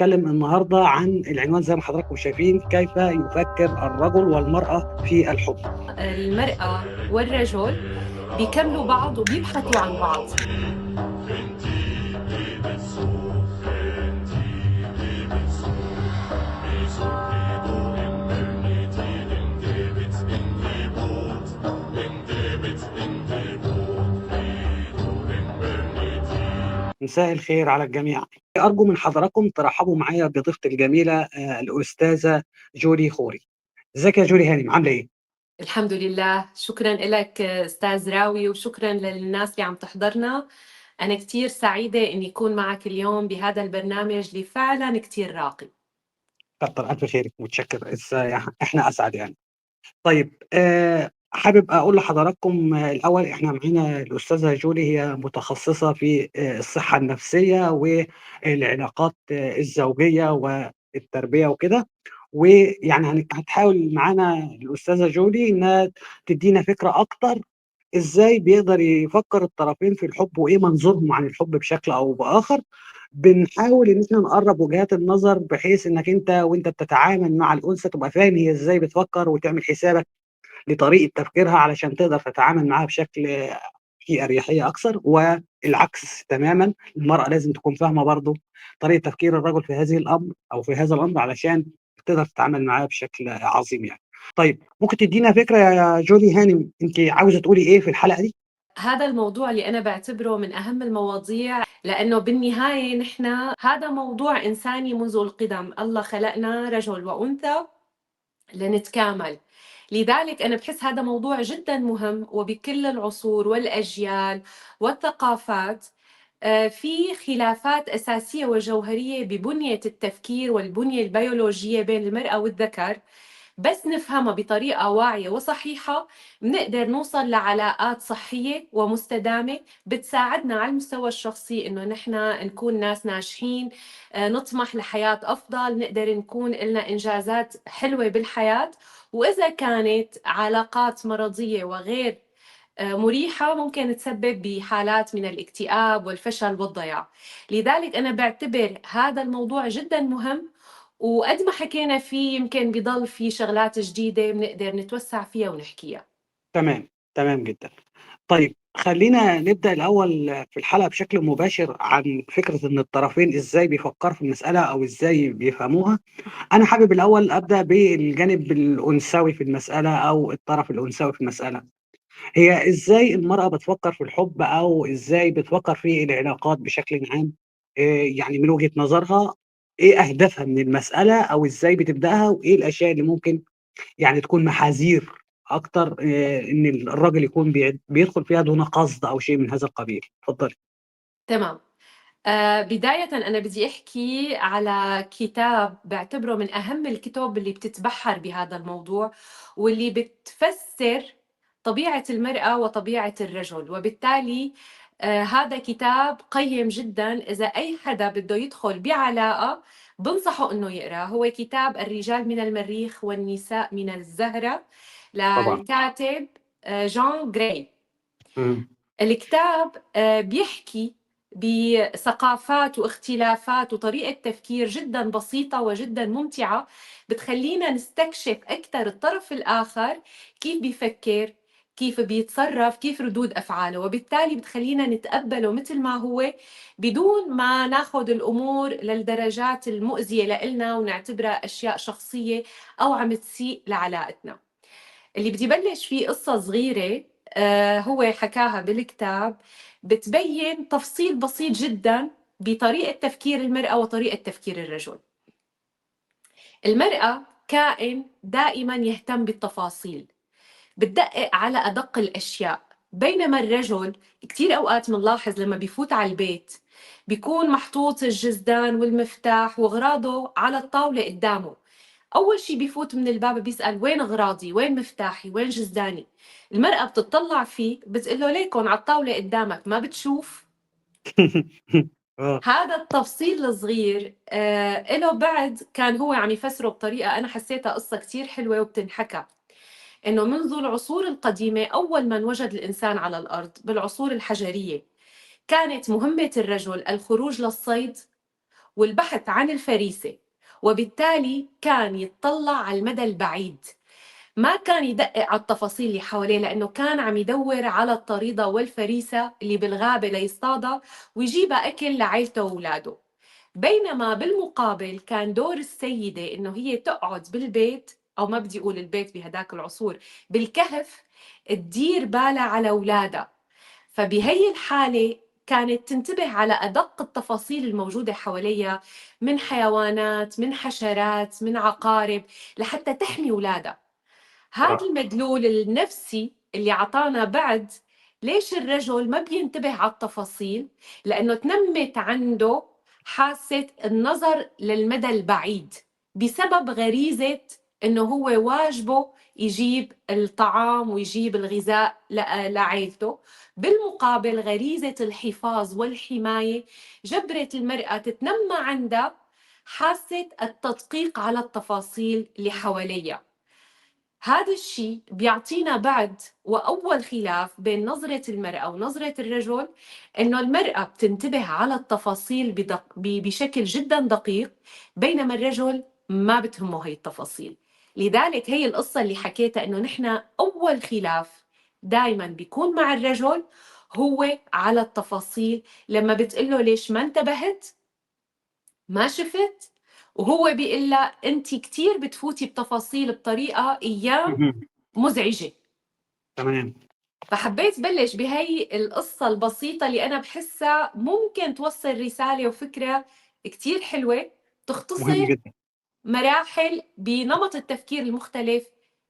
هنتكلم النهارده عن العنوان زي ما حضراتكم شايفين، كيف يفكر الرجل والمرأة في الحب. المرأة والرجل بيكملوا بعض وبيبحثوا عن بعض. مساء الخير على الجميع. أرجو من حضراتكم ترحبوا معايا بضيفتي الجميلة الأستاذة جولي خوري. ازيك يا جولي هانم، عاملة إيه؟ الحمد لله، شكرا لك أستاذ راوي، وشكرا للناس اللي عم تحضرنا. أنا كتير سعيدة إني أكون معك اليوم بهذا البرنامج اللي فعلا كتير راقي. كتر ألف خيرك، متشكر. إحنا أسعد يعني. طيب، حابب أقول لحضراتكم الأول إحنا معانا الأستاذة جولي، هي متخصصة في الصحة النفسية والعلاقات الزوجية والتربية وكده. ويعني هتحاول معانا الأستاذة جولي إنها تدينا فكرة أكتر إزاي بيقدر يفكر الطرفين في الحب وإيه منظورهم عن الحب بشكل أو بآخر. بنحاول إن إحنا نقرب وجهات النظر بحيث إنك أنت وأنت بتتعامل مع الأنثى تبقى فاهم هي إزاي بتفكر وتعمل حسابك لطريقة تفكيرها علشان تقدر تتعامل معاها بشكل فيه أريحية أكثر، والعكس تمامًا، المرأة لازم تكون فاهمة برضه طريقة تفكير الرجل في هذه الأمر أو في هذا الأمر علشان تقدر تتعامل معاه بشكل عظيم يعني. طيب، ممكن تدّينا فكرة يا جولي هانم أنتِ عاوزة تقولي إيه في الحلقة دي؟ هذا الموضوع اللي أنا بعتبره من أهم المواضيع، لأنه بالنهاية نحن هذا موضوع إنساني منذ القدم. الله خلقنا رجل وأنثى لنتكامل. لذلك أنا بحس هذا موضوع جدا مهم، وبكل العصور والأجيال والثقافات في خلافات أساسية وجوهرية ببنية التفكير والبنية البيولوجية بين المرأة والذكر. بس نفهمها بطريقة واعية وصحيحة بنقدر نوصل لعلاقات صحية ومستدامة بتساعدنا على المستوى الشخصي إنه نحن نكون ناس ناجحين، نطمح لحياة أفضل، نقدر نكون لنا إنجازات حلوة بالحياة. وإذا كانت علاقات مرضية وغير مريحة ممكن تسبب بحالات من الاكتئاب والفشل والضياع. لذلك أنا بعتبر هذا الموضوع جدا مهم، وقد ما حكينا فيه يمكن بيضل في شغلات جديدة بنقدر نتوسع فيها ونحكيها. تمام، تمام جدًا. طيب، خلّينا نبدأ الأول في الحلقة بشكل مباشر عن فكرة إن الطرفين إزاي بيفكّروا في المسألة أو إزاي بيفهموها. أنا حابب الأول أبدأ بالجانب الأنثوي في المسألة أو الطرف الأنثوي في المسألة. هي إزاي المرأة بتفكّر في الحب أو إزاي بتفكّر في العلاقات بشكل عام، يعني من وجهة نظرها، إيه أهدافها من المسألة أو إزاي بتبدأها وإيه الأشياء اللي ممكن يعني تكون محاذير أكتر، إن الراجل يكون بيدخل فيها دون قصد أو شيء من هذا القبيل؟ اتفضلي. تمام. بداية أنا بدي أحكي على كتاب بعتبره من أهم الكتب اللي بتتبحر بهذا الموضوع، واللي بتفسر طبيعة المرأة وطبيعة الرجل. وبالتالي هذا كتاب قيم جدا إذا أي حدا بده يدخل بعلاقة بنصحه إنه يقرأ. هو كتاب الرجال من المريخ والنساء من الزهرة طبعًا. للكاتب جون جراي. إمم. الكتاب بيحكي بثقافات واختلافات وطريقة تفكير جدا بسيطة وجدا ممتعة، بتخلينا نستكشف أكثر الطرف الآخر، كيف بيفكر، كيف بيتصرف، كيف ردود أفعاله، وبالتالي بتخلينا نتقبله مثل ما هو بدون ما ناخذ الأمور للدرجات المؤذية لإلنا ونعتبرها أشياء شخصية أو عم تسيء لعلاقتنا. اللي بدي بلش فيه قصة صغيرة هو حكاها بالكتاب، بتبين تفصيل بسيط جدا بطريقة تفكير المرأة وطريقة تفكير الرجل. المرأة كائن دائما يهتم بالتفاصيل، بتدقق على أدق الأشياء، بينما الرجل كتير أوقات منلاحظ لما بيفوت على البيت بيكون محطوط الجزدان والمفتاح وغراضه على الطاولة قدامه. أول شي بيفوت من الباب بيسأل وين أغراضي، وين مفتاحي، وين جزداني. المرأة بتطلع فيه بتقول له ليكن على الطاولة قدامك، ما بتشوف؟ آه. هذا التفصيل الصغير له بعد كان هو عم يفسره بطريقة أنا حسيتها قصة كتير حلوة وبتنحكى. إنه منذ العصور القديمة، أول من وجد الإنسان على الأرض بالعصور الحجرية، كانت مهمة الرجل الخروج للصيد والبحث عن الفريسة، وبالتالي كان يتطلع على المدى البعيد، ما كان يدقق على التفاصيل اللي حواليه، لأنه كان عم يدور على الطريدة والفريسة اللي بالغابة ليصطادها ويجيبها أكل لعيلته وأولاده. بينما بالمقابل كان دور السيدة إنه هي تقعد بالبيت، أو ما بدي أقول البيت بهداك العصور، بالكهف، تدير بالها على أولادها. فبهي الحالة كانت تنتبه على أدق التفاصيل الموجودة حواليها، من حيوانات، من حشرات، من عقارب، لحتى تحمي أولادها. هذا المدلول النفسي اللي عطانا بعد ليش الرجل ما بينتبه على التفاصيل، لأنه تنمت عنده حاسة النظر للمدى البعيد بسبب غريزة إنه هو واجبه يجيب الطعام ويجيب الغذاء لعائلته. بالمقابل غريزة الحفاظ والحماية جبرت المرأة تتنمى عندها حاسة التدقيق على التفاصيل اللي حواليها. هذا الشيء بيعطينا بعد وأول خلاف بين نظرة المرأة ونظرة الرجل، إنه المرأة بتنتبه على التفاصيل بشكل جدا دقيق، بينما الرجل ما بتهمه هي التفاصيل. لذلك هي القصة اللي حكيتها، إنه نحن أول خلاف دايما بيكون مع الرجل هو على التفاصيل. لما بتقله ليش ما انتبهت، ما شفت، وهو بيقول لها انت كثير بتفوتي بتفاصيل بطريقه ايام مزعجه. تمام. فحبيت بلش بهي القصه البسيطه اللي انا بحسها ممكن توصل رساله وفكره كثير حلوه، مهم تختصر جدا مراحل بنمط التفكير المختلف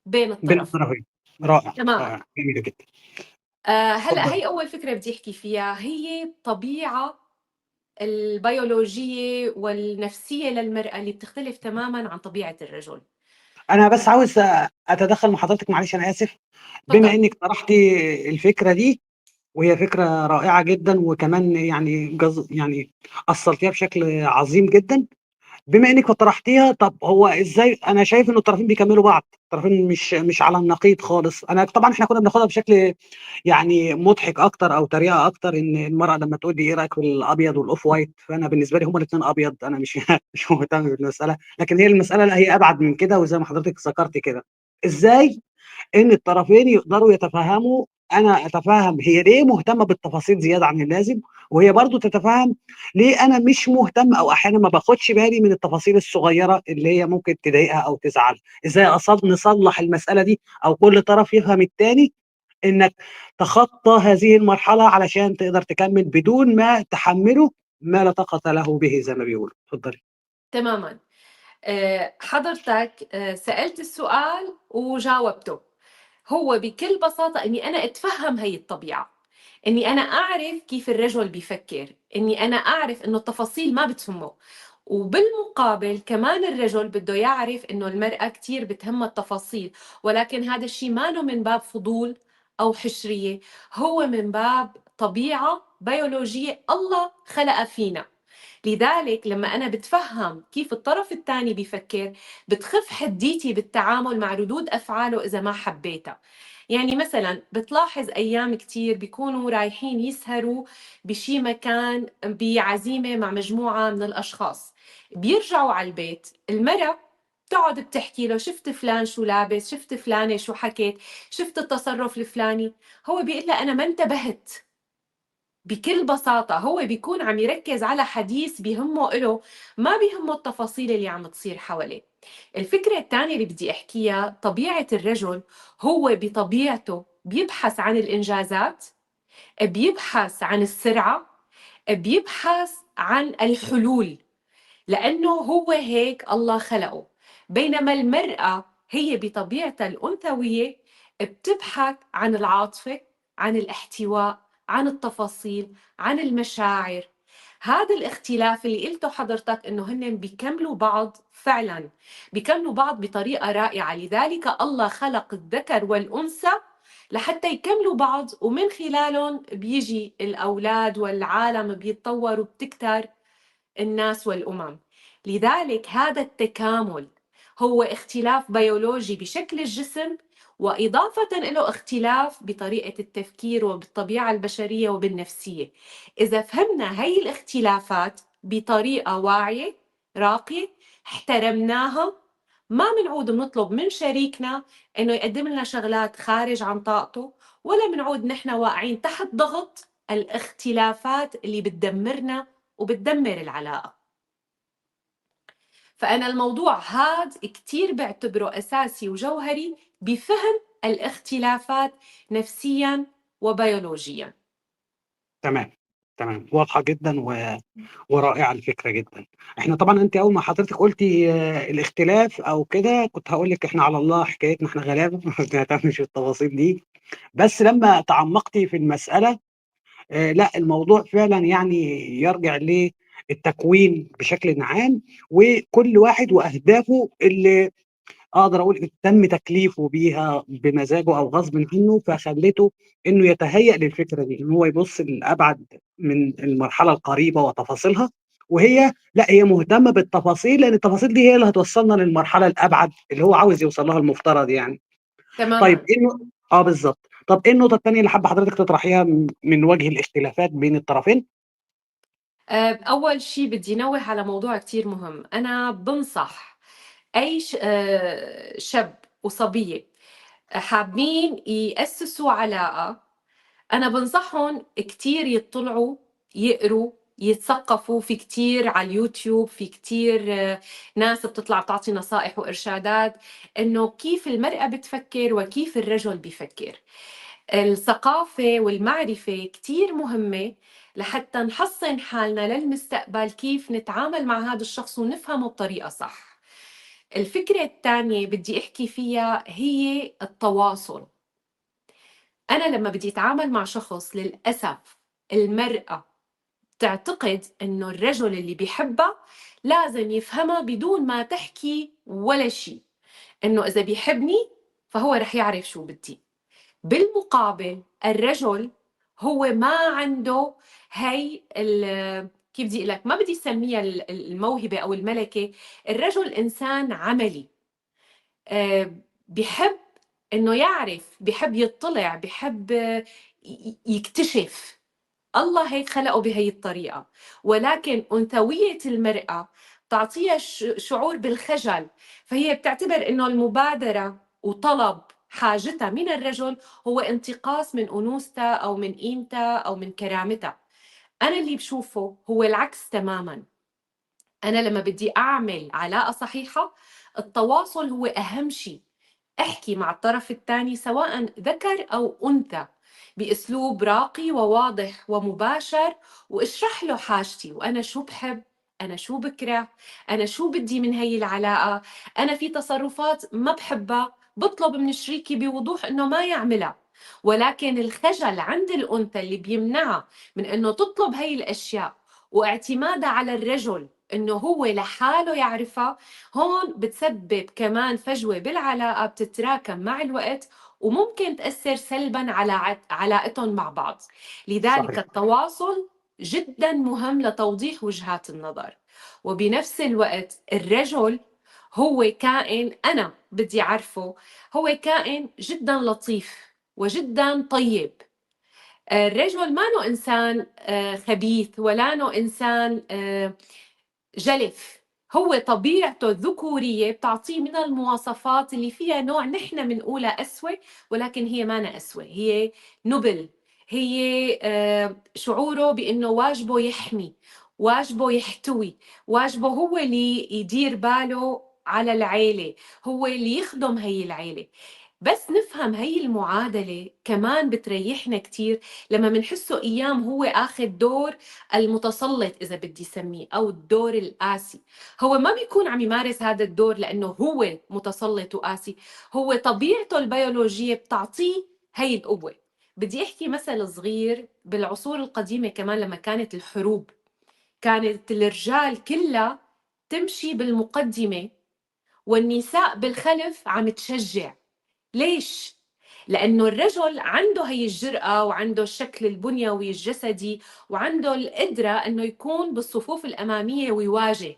بين بين الطرفين. الطرفين. رائع تماما. رائع، جميل جدا. هلا اتفضل. هي اول فكره بدي احكي فيها، هي الطبيعه البيولوجيه والنفسيه للمراه اللي بتختلف تماما عن طبيعه الرجل. انا بس عاوز اتدخل مع حضرتك، معلش انا اسف. بما تفضل. انك طرحتي الفكره دي، وهي فكره رائعه جدا، وكمان يعني يعني اصلتيها بشكل عظيم جدا. بما انك طرحتيها، طب هو ازاي؟ انا شايف ان الطرفين بيكملوا بعض، الطرفين مش على النقيض خالص. انا طبعا احنا كنا بناخدها بشكل يعني مضحك اكتر او تريقه اكتر، ان المراه لما تقول لي ايه رايك في الابيض والاوف وايت، فانا بالنسبه لي هما الاثنين ابيض، انا مش مش مهتم بالمساله. لكن هي المساله لا، هي ابعد من كده، وزي ما حضرتك ذكرت كده، ازاي ان الطرفين يقدروا يتفاهموا. انا اتفهم هي ليه مهتمه بالتفاصيل زياده عن اللازم، وهي برضو تتفهم ليه انا مش مهتم، او احيانا ما باخدش بالي من التفاصيل الصغيره اللي هي ممكن تضايقها او تزعلها. ازاي نصلح المساله دي، او كل طرف يفهم التاني، انك تخطى هذه المرحله علشان تقدر تكمل بدون ما تحمله ما لا طاقه له به، زي ما بيقولوا. اتفضلي. تماما. حضرتك سألت السؤال وجاوبته. هو بكل بساطة إني أنا أتفهم هي الطبيعة، إني أنا أعرف كيف الرجل بيفكر، إني أنا أعرف إنه التفاصيل ما بتهمه. وبالمقابل كمان الرجل بده يعرف إنه المرأة كتير بتهمها التفاصيل، ولكن هذا الشيء ما له من باب فضول أو حشرية، هو من باب طبيعة بيولوجية الله خلق فينا. لذلك لما أنا بتفهم كيف الطرف الثاني بيفكر، بتخف حديتي بالتعامل مع ردود أفعاله إذا ما حبيتها. يعني مثلا بتلاحظ أيام كتير بيكونوا رايحين يسهروا بشي مكان بعزيمة مع مجموعة من الأشخاص، بيرجعوا على البيت المرأة بتقعد بتحكي له شفت فلان شو لابس، شفت فلانة شو حكت، شفت التصرف الفلاني. هو بيقول لها أنا ما انتبهت. بكل بساطة هو بيكون عم يركز على حديث بيهمه إله، ما بيهمه التفاصيل اللي عم تصير حواليه. الفكرة الثانية اللي بدي أحكيها، طبيعة الرجل هو بطبيعته بيبحث عن الإنجازات، بيبحث عن السرعة، بيبحث عن الحلول، لأنه هو هيك الله خلقه. بينما المرأة هي بطبيعتها الأنثوية بتبحث عن العاطفة، عن الاحتواء، عن التفاصيل، عن المشاعر. هذا الاختلاف اللي قلته حضرتك إنه هن بيكملوا بعض، فعلا بيكملوا بعض بطريقة رائعة. لذلك الله خلق الذكر والأنثى لحتى يكملوا بعض، ومن خلالهم بيجي الأولاد والعالم بيتطور وبتكتر الناس والأمم. لذلك هذا التكامل هو اختلاف بيولوجي بشكل الجسم، وإضافة له اختلاف بطريقة التفكير وبالطبيعة البشرية وبالنفسية. إذا فهمنا هاي الاختلافات بطريقة واعية راقية، احترمناها، ما بنعود بنطلب من شريكنا إنه يقدم لنا شغلات خارج عن طاقته، ولا بنعود نحن واقعين تحت ضغط الاختلافات اللي بتدمرنا وبتدمر العلاقة. فأنا الموضوع هاد كتير بعتبره أساسي وجوهري بفهم الاختلافات نفسياً وبيولوجياً. تمام، تمام، واضحة جدًا ورائعة الفكرة جدًا. إحنا طبعًا أنتِ أول ما حضرتِك قُلتِ الاختلاف أو كده، كنت هاقول لِك إحنا على الله حكايتنا إحنا غلابة ما بنهتمش بالتفاصيل دي، بس لمّا تعمقتِ في المسألة لأ، الموضوع فعلًا يعني يرجع للتكوين بشكلٍ عام، وكل واحد وأهدافه اللي أقدر أقول تم تكليفه بيها بمزاجه أو غصبٍ عنه، فخلّته إنه يتهيأ للفكرة دي، إن هو يبُص لأبعد من المرحلة القريبة وتفاصيلها، وهي لأ، هي مهتمة بالتفاصيل، لأن التفاصيل دي هي اللي هتوصّلنا للمرحلة الأبعد اللي هو عاوز يوصل لها المفترض يعني. طيب تماماً. إيه بالضبط. طب إيه النقطة التانية اللي حابة حضرتك تطرحيها من وجه الاختلافات بين الطرفين؟ أول شي بدي نوّه على موضوع كتير مهم. أنا بانصح أي شاب وصبية حابين يأسسوا علاقة، أنا بانصحهم كتير يطلعوا، يقروا، يتثقفوا. في كتير على اليوتيوب، في كتير ناس بتطلع بتعطي نصائح وإرشادات إنه كيف المرأة بتفكر وكيف الرجل بيفكر. الثقافة والمعرفة كتير مهمة لحتى نحصن حالنا للمستقبل، كيف نتعامل مع هذا الشخص ونفهمه بطريقة صح. الفكرة الثانية بدي أحكي فيها هي التواصل. أنا لما بدي أتعامل مع شخص، للأسف المرأة تعتقد إنه الرجل اللي بيحبها لازم يفهمها بدون ما تحكي ولا شيء، إنه إذا بيحبني فهو رح يعرف شو بدي. بالمقابل الرجل هو ما عنده هي كيف بدي اقول لك، ما بدي اسميها الموهبه او الملكه. الرجل انسان عملي، بحب انه يعرف، بحب يطلع، بحب يكتشف. الله هيك خلقه بهي الطريقة. ولكن أنثوية المرأة تعطيها شعور بالخجل، فهي بتعتبر إنه المبادرة وطلب حاجتها من الرجل هو انتقاص من أنوثتها أو من قيمتها أو من كرامتها. أنا اللي بشوفه هو العكس تماماً. أنا لما بدي أعمل علاقة صحيحة، التواصل هو أهم شيء. احكي مع الطرف الثاني سواء ذكر أو أنثى بأسلوب راقي وواضح ومباشر، واشرح له حاجتي وأنا شو بحب، أنا شو بكره، أنا شو بدي من هي العلاقة. أنا في تصرفات ما بحبها، بطلب من شريكي بوضوح إنه ما يعملها. ولكن الخجل عند الأنثى اللي بيمنعها من إنه تطلب هي الأشياء، واعتمادها على الرجل إنه هو لحاله يعرفها، هون بتسبب كمان فجوة بالعلاقة بتتراكم مع الوقت، وممكن تأثر سلباً على علاقتهم مع بعض. لذلك صحيح. التواصل جداً مهم لتوضيح وجهات النظر. وبنفس الوقت الرجل هو كائن، أنا بدي أعرفه، هو كائن جداً لطيف وجداً طيب. الرجل ما له إنسان خبيث، ولا له إنسان جلف. هو طبيعته الذكورية بتعطيه من المواصفات اللي فيها نوع نحن بنقولها قسوة، ولكن هي ما قسوة، هي نبل. هي شعوره بأنه واجبه يحمي، واجبه يحتوي، واجبه هو اللي يدير باله على العيلة، هو اللي يخدم هي العيلة. بس نفهم هي المعادلة كمان بتريحنا كتير لما منحسه أيام هو آخذ دور المتسلط، إذا بدي سميه، أو الدور القاسي. هو ما بيكون عم يمارس هذا الدور لأنه هو متسلط وقاسي، هو طبيعته البيولوجية بتعطيه هي القوة. بدي أحكي مثل صغير. بالعصور القديمة كمان لما كانت الحروب، كانت الرجال كلها تمشي بالمقدمة والنساء بالخلف عم تشجع. ليش؟ لأنه الرجل عنده هي الجرأة وعنده الشكل البنيوي الجسدي وعنده القدرة أنه يكون بالصفوف الأمامية ويواجه،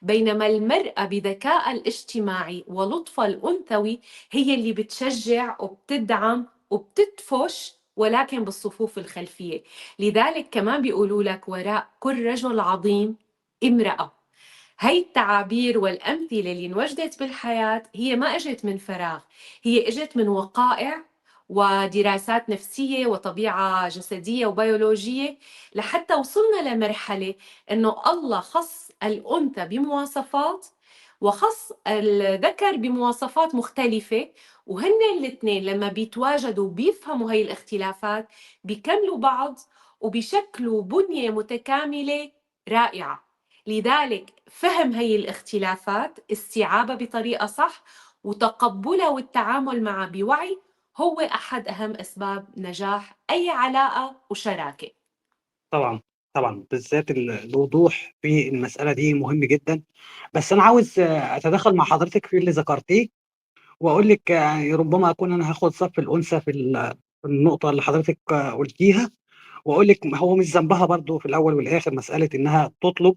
بينما المرأة بذكاء الاجتماعي ولطفها الأنثوي هي اللي بتشجع وبتدعم وبتدفش، ولكن بالصفوف الخلفية. لذلك كمان بيقولوا لك وراء كل رجل عظيم امرأة. هاي التعابير والأمثلة اللي انوجدت بالحياة هي ما اجت من فراغ، هي اجت من وقائع ودراسات نفسية وطبيعة جسدية وبيولوجية، لحتى وصلنا لمرحلة انه الله خص الأنثى بمواصفات وخص الذكر بمواصفات مختلفة، وهن الاثنين لما بيتواجدوا بيفهموا هاي الاختلافات بيكملوا بعض وبيشكلوا بنية متكاملة رائعة. لذلك فهم هي الاختلافات، استيعابها بطريقة صح، وتقبلها والتعامل معها بوعي هو أحد أهم أسباب نجاح أي علاقة وشراكة. طبعًا، طبعًا، بالذات الوضوح في المسألة دي مهم جدًا، بس أنا عاوز أتدخّل مع حضرتِك في اللي ذكرتيه، وأقول لِك يعني ربما أكون أنا هاخد صَف الأنثى في النقطة اللي حضرتِك قُلتيها، وأقول لِك هو مش ذنبها برضه في الأول والآخر مسألة إنها تطلب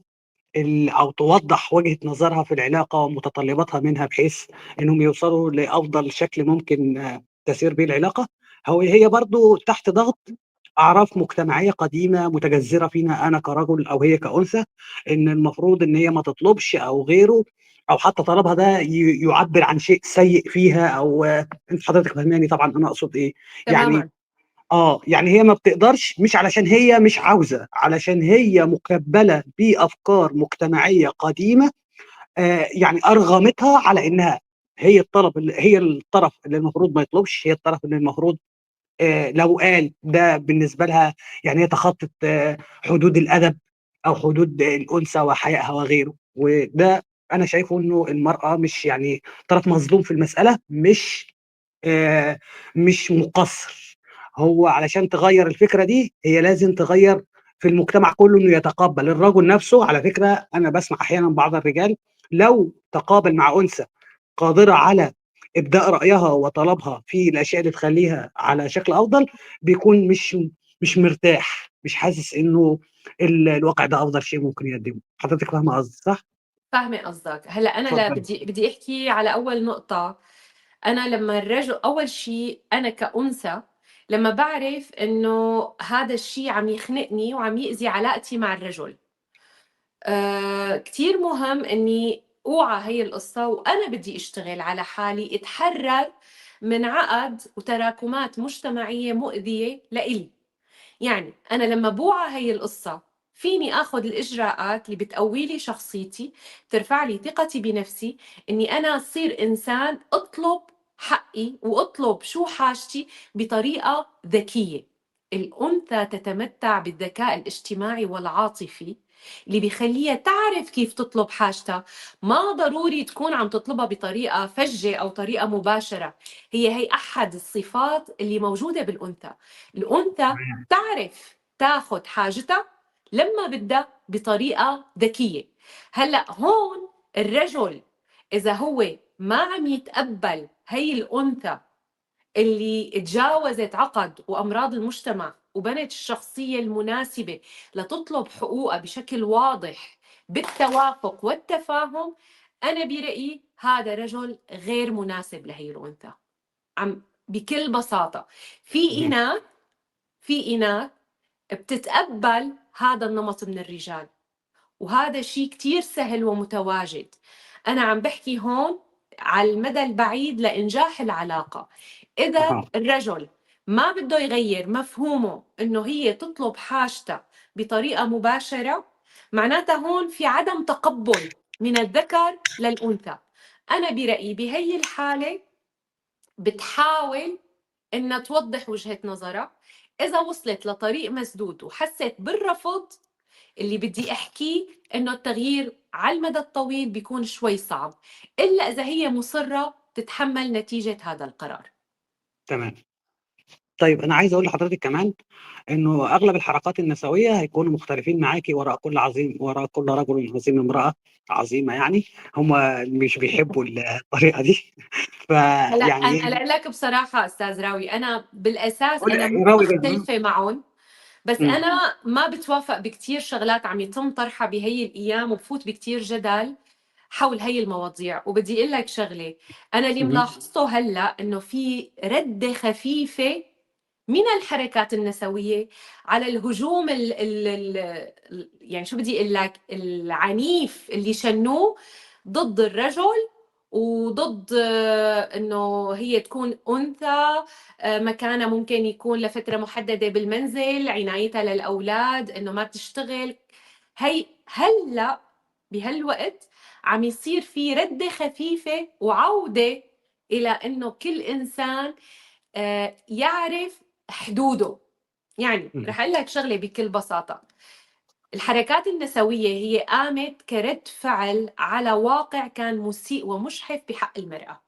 أو توضّح وجهة نظرها في العلاقة ومتطلباتها منها، بحيث إنهم يوصلوا لأفضل شكل ممكن تسير بيه العلاقة. هي برضه تحت ضغط أعراف مجتمعية قديمة متجذرة فينا أنا كرجل أو هي كأنثى، إن المفروض إن هي ما تطلبش أو غيره، أو حتى طلبها ده يعبّر عن شيء سيء فيها، أو أنتِ حضرتِك فاهماني طبعًا أنا أقصد إيه. يعني تماما. يعني هي ما بتقدرش مش علشان هي مش عاوزة، علشان هي مُكبّلة بأفكار مجتمعية قديمة يعني أرغمتها على إنها هي الطرف اللي المفروض ما يطلبش، هي الطرف اللي المفروض لو قال ده بالنسبة لها يعني هي تخطِّت حدود الأدب أو حدود الأنثى وحيائها وغيره، وده أنا شايفه إنه المرأة مش يعني طرف مظلوم في المسألة، آآ مش مُقصّر. هو علشان تغيّر الفكرة دي، هي لازم تغيّر في المجتمع كُلّه إنه يتقبّل. الرجل نَفْسه على فكرة أنا باسمع أحيانًا بعض الرجال لو تقابل مع أنثى قادرة على إبداء رأيها وطلبها في الأشياء اللي تخلّيها على شكل أفضل، بيكون مش مرتاح، مش حاسس إنه الواقع ده أفضل شيء ممكن يقدّمه. حضرتِك فاهمة قصدي صح؟ فاهمة قصدك. هلأ أنا اتفضّلي. بدي أحكي على أول نقطة. أنا لمّا أول شي أنا كأنثى لمّا باعرف إنه هذا الشي عم يخنقني وعم يأذي علاقتي مع الرجل، كتير مهم إني أوعى هي القصة، وأنا بدي أشتغل على حالي أتحرر من عقد وتراكمات مجتمعية مؤذية لإلي. يعني أنا لمّا بوعى هي القصة فيني آخُد الإجراءات اللي بتقوي لي شخصيتي، بترفع لي ثقتي بنفسي، إني أنا أصير إنسان أطلب حقي وأطلب شو حاجتي بطريقة ذكية. الأنثى تتمتع بالذكاء الاجتماعي والعاطفي اللي بيخلّيها تعرف كيف تطلب حاجتها، ما ضروري تكون عم تطلبها بطريقة فجة أو طريقة مباشرة. هي أحد الصفات اللي موجودة بالأنثى. الأنثى تمام. تعرف تاخد حاجتها لما بدها بطريقة ذكية. هلأ هون الرجل إذا هو ما عم يتقبل هي الأنثى اللي تجاوزت عقد وأمراض المجتمع وبنت الشخصية المناسبة لتطلب حقوقها بشكل واضح بالتوافق والتفاهم، أنا برأيي هذا رجل غير مناسب لهي الأنثى. بكل بساطة في اهم. إناث في إناث بتتقبل هذا النمط من الرجال، وهذا شيء كتير سهل ومتواجد. أنا عم بحكي هون على المدى البعيد لإنجاح العلاقة. إذا أها. الرجل ما بده يغير مفهومه إنه هي تطلب حاجتها بطريقة مباشرة، معناتها هون في عدم تقبل من الذكر للأنثى. أنا برأيي بهي الحالة بتحاول إنها توضح وجهة نظرها. إذا وصلت لطريق مسدود وحست بالرفض، اللي بدي أحكيه إنه التغيير على المدى الطويل بيكون شوي صعب، إلا إذا هي مصرة تتحمل نتيجة هذا القرار. تمام. طيب أنا عايز أقول لحضرتِك كمان إنه أغلب الحركات النسوية هيكونوا مختلفين معاكِ، وراء كل رجل عظيم امرأة عظيمة يعني. هم مش بيحبوا الطريقة دي. هلا فيعني أنا لك بصراحة أستاذ راوي، أنا بالأساس قولي أنا مو راوي بال مختلفة معهم، بس إمم. أنا ما بتوافق بكتير شغلات عم يتم طرحها بهي الأيام، وبفوت بكتير جدل حول هي المواضيع. وبدي أقول لك شغلة، أنا اللي اهم. ملاحظته هلا إنه في ردة خفيفة من الحركات النسوية على الهجوم يعني شو بدي أقول لك العنيف اللي شنوه ضد الرجل وضد إنه هي تكون أنثى، مكانها ممكن يكون لفترة محددة بالمنزل، عنايتها للأولاد، إنه ما تشتغل. هلأ بهالوقت عم يصير في ردة خفيفة وعودة إلى إنه كل إنسان يعرف حدوده. يعني إمم. رح أقول لك شغلة بكل بساطة، الحركات النسوية هي قامت كرد فعل على واقع كان مسيء ومجحف بحق المرأة.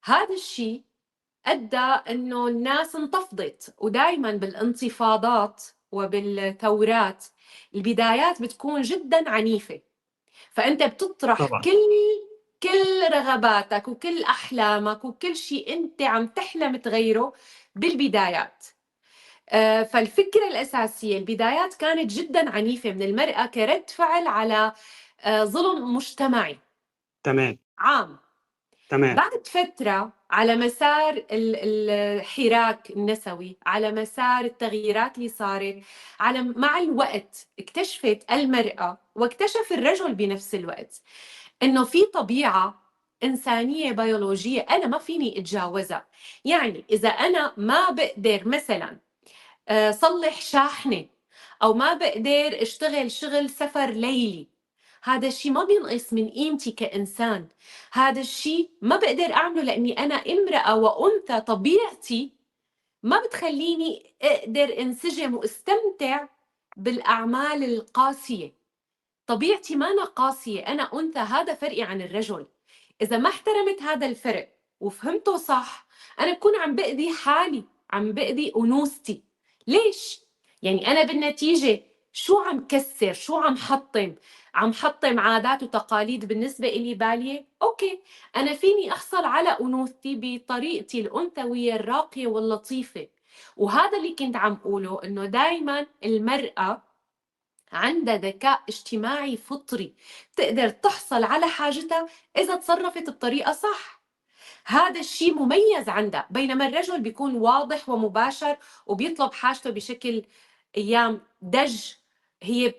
هذا الشيء أدى إنه الناس انتفضت، ودائما بالانتفاضات وبالثورات البدايات بتكون جدا عنيفة، فأنت بتطرح طبعًا. كل رغباتك وكل أحلامك وكل شيء أنت عم تحلم تغيره بالبدايات. فالفكرة الأساسية البدايات كانت جدا عنيفة من المرأة كرد فعل على ظلم مجتمعي تمام. عام. تمام. بعد فترة على مسار الحراك النسوي، على مسار التغييرات اللي صارت، مع الوقت اكتشفت المرأة واكتشف الرجل بنفس الوقت إنه في طبيعة إنسانية بيولوجية أنا ما فيني أتجاوزها. يعني إذا أنا ما بقدر مثلا صلح شاحنة، أو ما بقدر أشتغل شغل سفر ليلي، هذا الشيء ما بينقص من قيمتي كإنسان. هذا الشيء ما بقدر أعمله لأني أنا امرأة وأنثى، طبيعتي ما بتخليني أقدر انسجم واستمتع بالأعمال القاسية. طبيعتي ما أنا قاسية، أنا أنثى، هذا فرقي عن الرجل. إذا ما احترمت هذا الفرق وفهمته صح، أنا بكون عم بأذي حالي، عم بأذي أنوثتي. ليش؟ يعني أنا بالنتيجة شو عم كسر، شو عم حطم عادات وتقاليد بالنسبة إلي بالية. أوكي، أنا فيني أحصل على أنوثتي بطريقتي الأنثوية الراقية واللطيفة. وهذا اللي كنت عم أقوله، إنه دايما المرأة عندها ذكاء اجتماعي فطري، تقدر تحصل على حاجتها إذا تصرفت بطريقة صح. هذا الشيء مميز عندها، بينما الرجل بيكون واضح ومباشر وبيطلب حاجته بشكل أيام دج. هي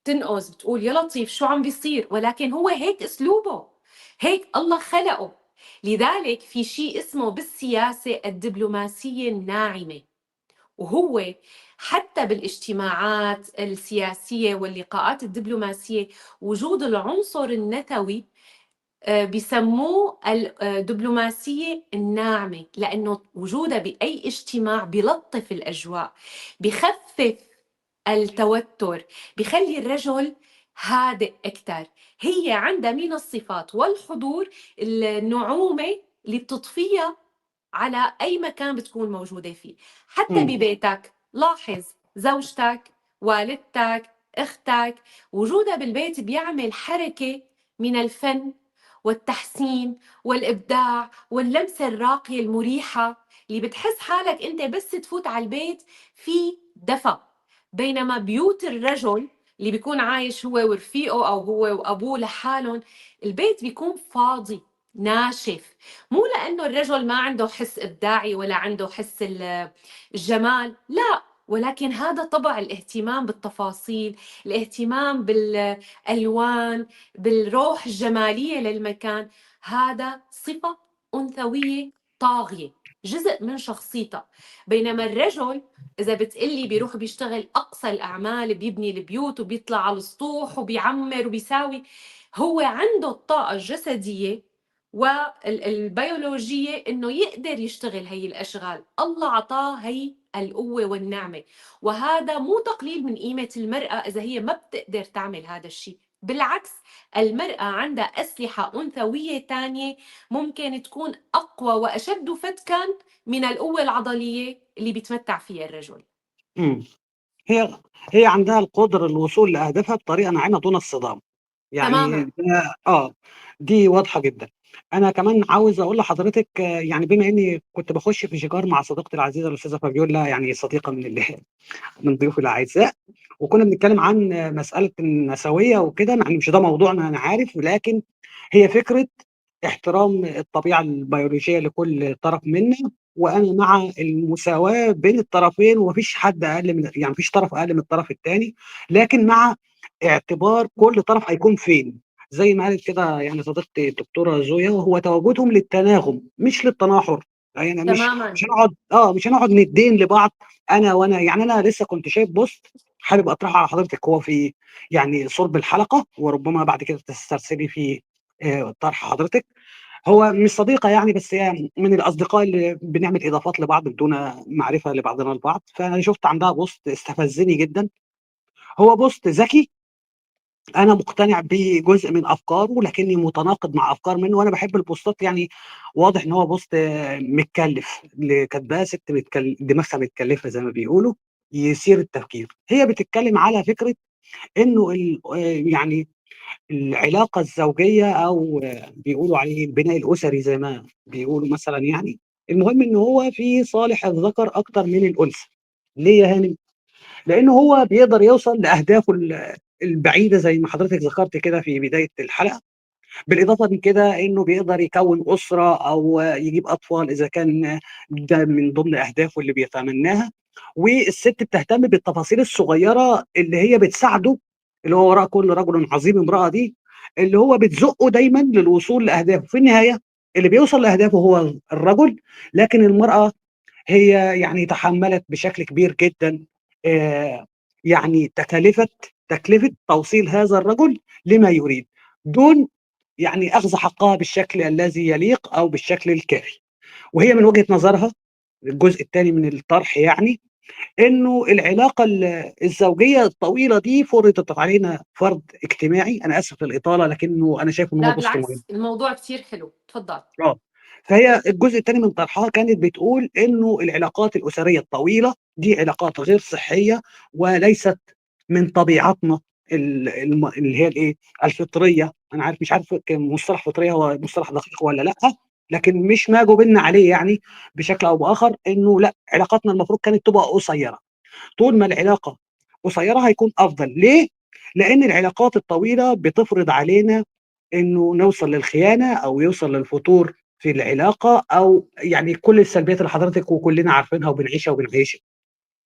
بتنقز بتقول يا لطيف شو عم بيصير، ولكن هو هيك أسلوبه، هيك الله خلقه. لذلك في شيء اسمه بالسياسة الدبلوماسية الناعمة، وهو حتى بالاجتماعات السياسية واللقاءات الدبلوماسية وجود العنصر النثوي بيسموه الدبلوماسية الناعمة، لأنه وجودها بأي اجتماع بيلطف الأجواء، بخفف التوتر، بخلي الرجل هادئ أكثر. هي عندها من الصفات والحضور النعومة اللي بتضفيها على أي مكان بتكون موجودة فيه. حتى إمم. ببيتك لاحظ زوجتك، والدتك، أختك، وجودها بالبيت بيعمل حركة من الفن والتحسين والإبداع واللمسة الراقية المريحة، اللي بتحس حالك أنت بس تفوت على البيت في دفى. بينما بيوت الرجل اللي بيكون عايش هو ورفيقه أو هو وأبوه لحالهم، البيت بيكون فاضي ناشف. مو لأنه الرجل ما عنده حس إبداعي ولا عنده حس الجمال، لا، ولكن هذا طبع الاهتمام بالتفاصيل، الاهتمام بالألوان، بالروح الجمالية للمكان. هذا صفة أنثوية طاغية، جزء من شخصيتها. بينما الرجل إذا بتقلي بيروح بيشتغل أقصى الأعمال، بيبني البيوت وبيطلع على السطوح وبيعمر وبيساوي، هو عنده الطاقة الجسدية والبيولوجية إنه يقدر يشتغل هي الأشغال. الله عطاه هي القوة والنعمة، وهذا مو تقليل من قيمة المرأة إذا هي ما بتقدر تعمل هذا الشيء. بالعكس، المرأة عندها أسلحة أنثوية تانية ممكن تكون أقوى وأشد فتكاً من القوة العضلية اللي بيتمتع فيها الرجل. إمم. هي هي عندها القدرة للوصول لأهدافها بطريقة ناعمة دون الصدام. يعني تماماً. دي واضحة جدًا. أنا كمان عاوز أقول لحضرتك يعني بما إني كنت باخش في شِجار مع صديقتي العزيزة الأستاذة فابيولا، يعني صديقة من ضيوفي الأعزاء، وكنا بنتكلم عن مسألة النسوية وكده، مع إن مش ده موضوعنا أنا عارف، ولكن هي فكرة احترام الطبيعة البيولوجية لكل طرف منا، وأنا مع المساواة بين الطرفين، وما فيش حد أقل من يعني ما فيش طرف أقل من الطرف التاني، لكن مع اعتبار كل طرف هيكون فين. زي ما قالت كده يعني صديقتي الدكتورة زويا، وهو تواجدهم للتناغم مش للتناحر. يعني تماما. مش هنقعد ندين لبعض. وأنا يعني أنا لسه كنت شايف بوست حابب أطرحه على حضرتك، هو في يعني صلب الحلقة، وربما بعد كده تسترسلي في طرح حضرتك. هو مش صديقة يعني، بس هي من الأصدقاء اللي بنعمل إضافات لبعض بدون معرفة لبعضنا البعض. فأنا شُفت عندها بوست استفزني جدًا. هو بوست ذكي، أنا مقتنع بجزء من أفكاره، لكني متناقض مع أفكار منه، وأنا باحب البوستات يعني. واضح إن هو بوست متكلّف، اللي كاتباه ست دماغها متكلّفة زي ما بيقولوا، يثير التفكير. هي بتتكلم على فكرة إنه يعني العلاقة الزوجية، أو بيقولوا عليه البناء الأسري زي ما بيقولوا مثلًا يعني. المهم إن هو في صالح الذكر أكتر من الأنثى. ليه يا هانم؟ لإنه هو بيقدر يوصل لأهدافه البعيدة زي ما حضرتك ذكرتِ كده في بداية الحلقة. بالإضافة من كده إنه بيقدر يكوّن أسرة أو يجيب أطفال إذا كان ده من ضمن أهدافه اللي بيتمناها. والست بتهتم بالتفاصيل الصغيرة اللي هي بتساعده، اللي هو وراء كل رجل عظيم امرأة دي، اللي هو بتزُقّه دايمًا للوصول لأهدافه. في النهاية اللي بيوصل لأهدافه هو الرجل، لكن المرأة هي يعني تحمّلت بشكل كبير جدًا آآ يعني تكلفة توصيل هذا الرجل لما يريد، دون يعني أخذ حقها بالشكل الذي يليق أو بالشكل الكافي. وهي من وجهة نظرها، الجزء التاني من الطرح يعني، إنه العلاقة الزوجية الطويلة دي فرضت علينا فرض اجتماعي. أنا آسف للإطالة، لكنه أنا شايف إن هو لا بوست مهم. بالعكس، الموضوع كتير حلو، تفضل. آه. فهي الجزء التاني من طرحها كانت بتقول إنه العلاقات الأسرية الطويلة دي علاقات غير صحية، وليست من طبيعتنا اللي هي الإيه، الفطرية. أنا مش عارف مصطلح فطرية هو مصطلح دقيق والّا لأ، لكن مش ما جُبلنا عليه يعني بشكل أو بآخر. إنه لأ، علاقاتنا المفروض كانت تبقى قصيرة. طول ما العلاقة قصيرة هيكون أفضل. ليه؟ لإن العلاقات الطويلة بتفرض علينا إنه نوصل للخيانة أو يوصل للفتور في العلاقة، أو يعني كل السلبيات اللي حضرتك وكلنا عارفينها وبنعيشها وبنعيشها.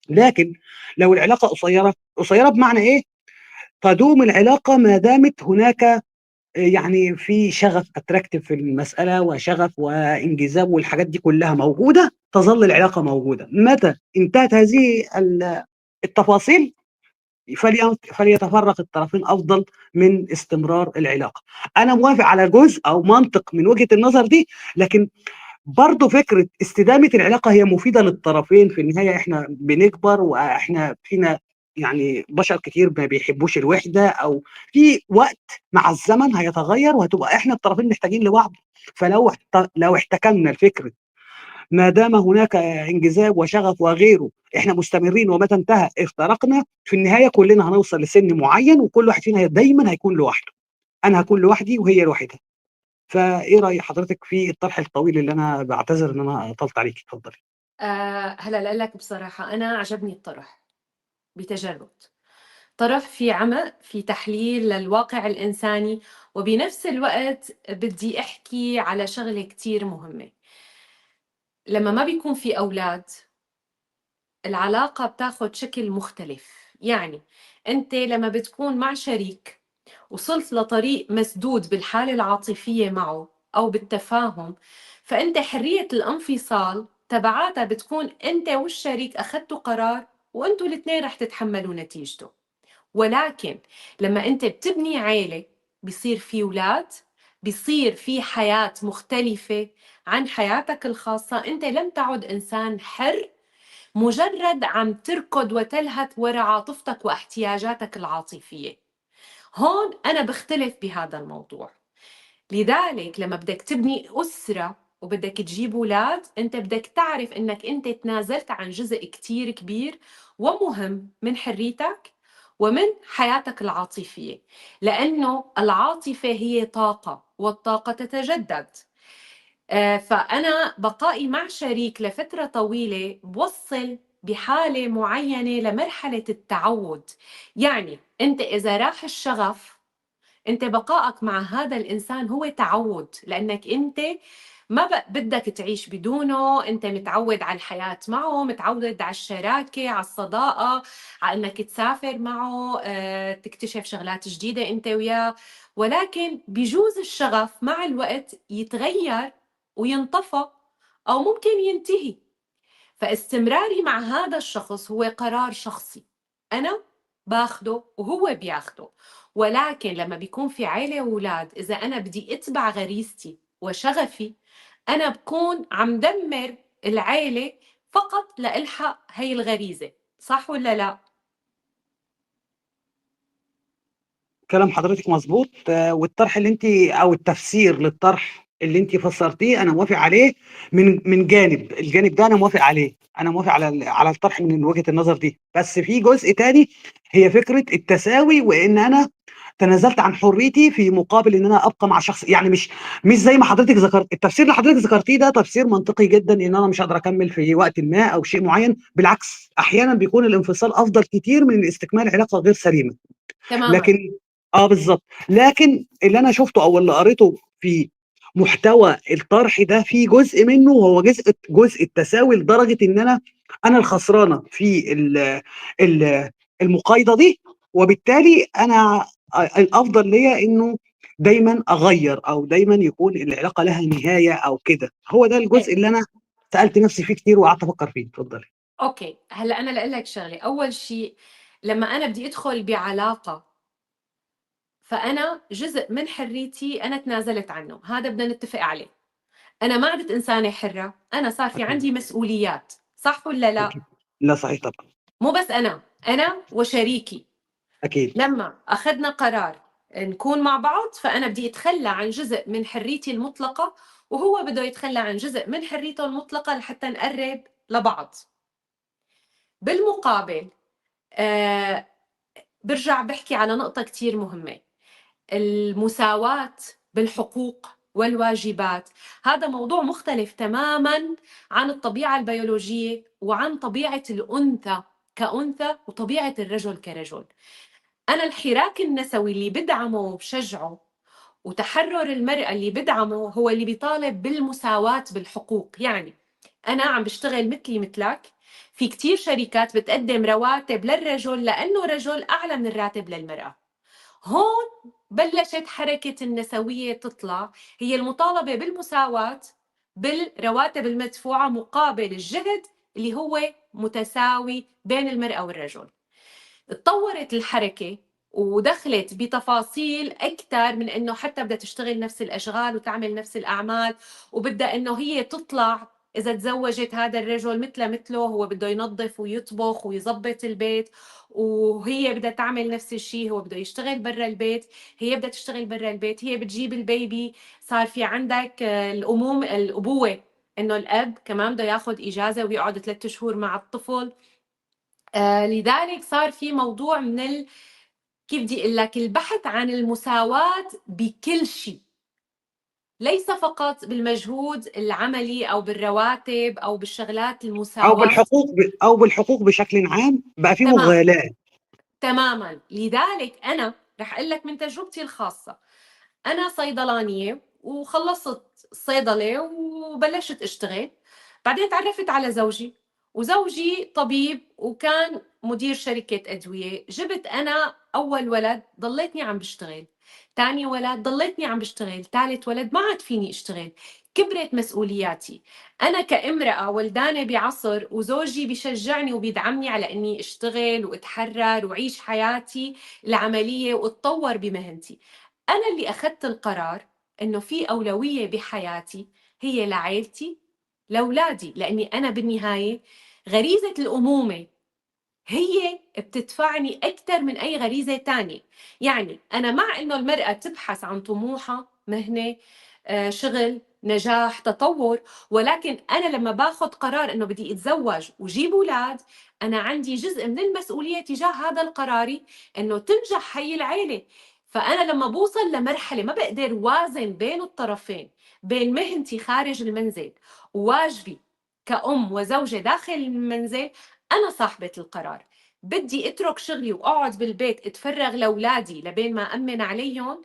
لكن لو العلاقة قصيرة، قصيرة بمعنى إيه؟ تدوم العلاقة ما دامت هناك يعني في شغف attractive في المسألة، وشغف وانجذاب والحاجات دي كلها موجودة، تظل العلاقة موجودة. متى انتهت هذه التفاصيل، فليتفرّق الطرفين أفضل من استمرار العلاقة. أنا موافق على جزء أو منطق من وجهة النظر دي، لكن برضه فكرة استدامة العلاقة هي مفيدة للطرفين. في النهاية إحنا بنكبر، وإحنا فينا يعني بشر كتير ما بيحبّوش الوحدة، أو في وقت مع الزمن هيتغيّر وهتبقى إحنا الطرفين محتاجين لبعض. لو احتكمنا لفكرة ما دام هناك انجذاب وشغف وغيره، إحنا مستمرين، ومتى انتهى افترقنا. في النهاية كلنا هنوصل لسِن معيّن، وكل واحد فينا دايمًا هيكون لوحده. أنا هاكون لوحدي وهي لوحدها. فإيه رأي حضرتك في الطرح الطويل اللي أنا باعتذر إن أنا أطلت عليكِ؟ اتفضلي. هلأ لاقول لك بصراحة أنا عجبني الطرح بتجرد. طرح في عمق، في تحليل للواقع الإنساني، وبنفس الوقت بدي أحكي على شغلة كتير مهمة. لما ما بيكون في أولاد العلاقة بتاخد شكل مختلف. يعني أنت لما بتكون مع شريك وصلت لطريق مسدود بالحالة العاطفية معه أو بالتفاهم، فأنت حرية الانفصال تبعاتها بتكون أنت والشريك أخدتوا قرار، وأنتوا الاثنين رح تتحملوا نتيجته. ولكن لما أنت بتبني عيلة بيصير في أولاد، بيصير في حياة مختلفة عن حياتك الخاصة. أنت لم تعد إنسان حر مجرد عم تركض وتلهث وراء عاطفتك واحتياجاتك العاطفية. هون أنا بختلف بهذا الموضوع. لذلك لما بدك تبني أسرة وبدك تجيب أولاد، أنت بدك تعرف أنك أنت تنازلت عن جزء كتير كبير ومهم من حريتك ومن حياتك العاطفية، لأنه العاطفة هي طاقة، والطاقة تتجدد. فأنا بقائي مع شريك لفترة طويلة بوصل بحالة معينة لمرحلة التعود. يعني أنت إذا راح الشغف، أنت بقائك مع هذا الإنسان هو تعود، لأنك أنت ما بدك تعيش بدونه، أنت متعود على الحياة معه، متعود على الشراكة، على الصداقة، على إنك تسافر معه، تكتشف شغلات جديدة أنت وياه. ولكن بيجوز الشغف مع الوقت يتغير وينطفى أو ممكن ينتهي. فاستمراري مع هذا الشخص هو قرار شخصي، أنا باخده وهو بياخده. ولكن لما بيكون في عيلة وأولاد، إذا أنا بدي أتبع غريزتي وشغفي، أنا بكون عم دمر العيلة فقط لإلحق هي الغريزة. صح ولا لا؟ كلام حضرتك مظبوط. والطرح اللي انت او التفسير للطرح اللي انت فسرتيه انا موافق عليه. من الجانب ده انا موافق عليه، انا موافق على الطرح من وجهة النظر دي. بس في جزء تاني، هي فكرة التساوي، وان انا تنازلت عن حريتي في مقابل ان انا ابقى مع شخص. يعني مش زي ما حضرتك ذكرت. التفسير اللي حضرتك ذكرتيه ده تفسير منطقي جدا، ان انا مش هقدر اكمل في وقت ما او شيء معين. بالعكس، احيانا بيكون الانفصال افضل كتير من استكمال علاقة غير سليمة. تماما. لكن بالظبط. لكن اللي انا شفته او اللي قريته في محتوى الطرح ده، في جزء منه هو جزء التساوي، لدرجه ان انا الخسرانه في ال- المقايضه دي. وبالتالي انا الافضل ليا انه دايما اغير، او دايما يكون العلاقه لها نهايه او كده. هو ده إيه. الجزء اللي انا سالت نفسي فيه كتير وقعدت افكر فيه. اتفضلي. أوكي، هلا أنا لأقول لك شغلة. أول شيء، لما أنا بدي أدخل بعلاقة، فأنا جزء من حريتي أنا تنازلت عنه، هذا بدنا نتفق عليه. أنا ما عدت إنسانة حرة، أنا صار في اكيد. عندي مسؤوليات. صح ولا لا؟ اكيد. لا، صحيح طبعا. مو بس أنا وشريكي اكيد. لما أخذنا قرار نكون مع بعض، فأنا بدي أتخلى عن جزء من حريتي المطلقة، وهو بده يتخلى عن جزء من حريته المطلقة لحتى نقرب لبعض. بالمقابل، آه برجع بحكي على نقطة كتير مهمة: المساواة بالحقوق والواجبات. هذا موضوع مختلف تماما عن الطبيعة البيولوجية وعن طبيعة الأنثى كأنثى وطبيعة الرجل كرجل. أنا الحراك النسوي اللي بدعمه وبشجعه وتحرر المرأة اللي بدعمه هو اللي بيطالب بالمساواة بالحقوق. يعني أنا عم بشتغل مثلي مثلك، في كتير شركات بتقدم رواتب للرجل لأنه رجل أعلى من الراتب للمرأة. هون بلشت حركة النسوية تطلع، هي المطالبة بالمساواة بالرواتب المدفوعة مقابل الجهد اللي هو متساوي بين المرأة والرجل. اتطورت الحركة ودخلت بتفاصيل أكثر من إنه حتى بدها تشتغل نفس الأشغال وتعمل نفس الأعمال، وبدها إنه هي تطلع إذا تزوجت هذا الرجل مثله هو بده ينظف ويطبخ ويظبط البيت، وهي بدها تعمل نفس الشيء، هو بده يشتغل برا البيت، هي بدها تشتغل برا البيت، هي بتجيب البيبي. صار في عندك الأبوة، إنه الأب كمان بده ياخذ إجازة ويقعد 3 شهور مع الطفل. لذلك صار في موضوع من كيف بدي اقول لك، البحث عن المساواة بكل شيء، ليس فقط بالمجهود العملي او بالرواتب او بالشغلات. المساواة او بالحقوق بشكل عام بقى في تمام. مغالاة. تماما. لذلك انا رح اقول لك من تجربتي الخاصة. أنا صيدلانية وخلصت الصيدلة وبلشت أشتغل. بعدين تعرفت على زوجي، وزوجي طبيب وكان مدير شركة أدوية. جبت أنا أول ولد ضليتني عم بشتغل، تاني ولد ضليتني عم بشتغل، ثالث ولد ما عاد فيني أشتغل. كبرت مسؤولياتي. أنا كامرأة ولدانة بعصر وزوجي بيشجعني وبيدعمني على أني أشتغل وأتحرر وعيش حياتي العملية وأتطور بمهنتي. أنا اللي أخذت القرار إنه في أولوية بحياتي هي لعائلتي، لأولادي، لأني أنا بالنهاية غريزة الأمومة هي بتدفعني أكثر من أي غريزة تانية. يعني أنا مع إنه المرأة تبحث عن طموحها، مهنة، شغل، نجاح، تطور، ولكن أنا لما باخذ قرار إنه بدي أتزوج وجيب أولاد، أنا عندي جزء من المسؤولية تجاه هذا القراري إنه تنجح هي العيلة. فأنا لما بوصل لمرحلة ما بقدر وازن بين الطرفين، بين مهنتي خارج المنزل وواجبي كأم وزوجة داخل المنزل، أنا صاحبة القرار. بدي أترك شغلي وأقعد بالبيت أتفرغ لأولادي لبين ما أمن عليهم،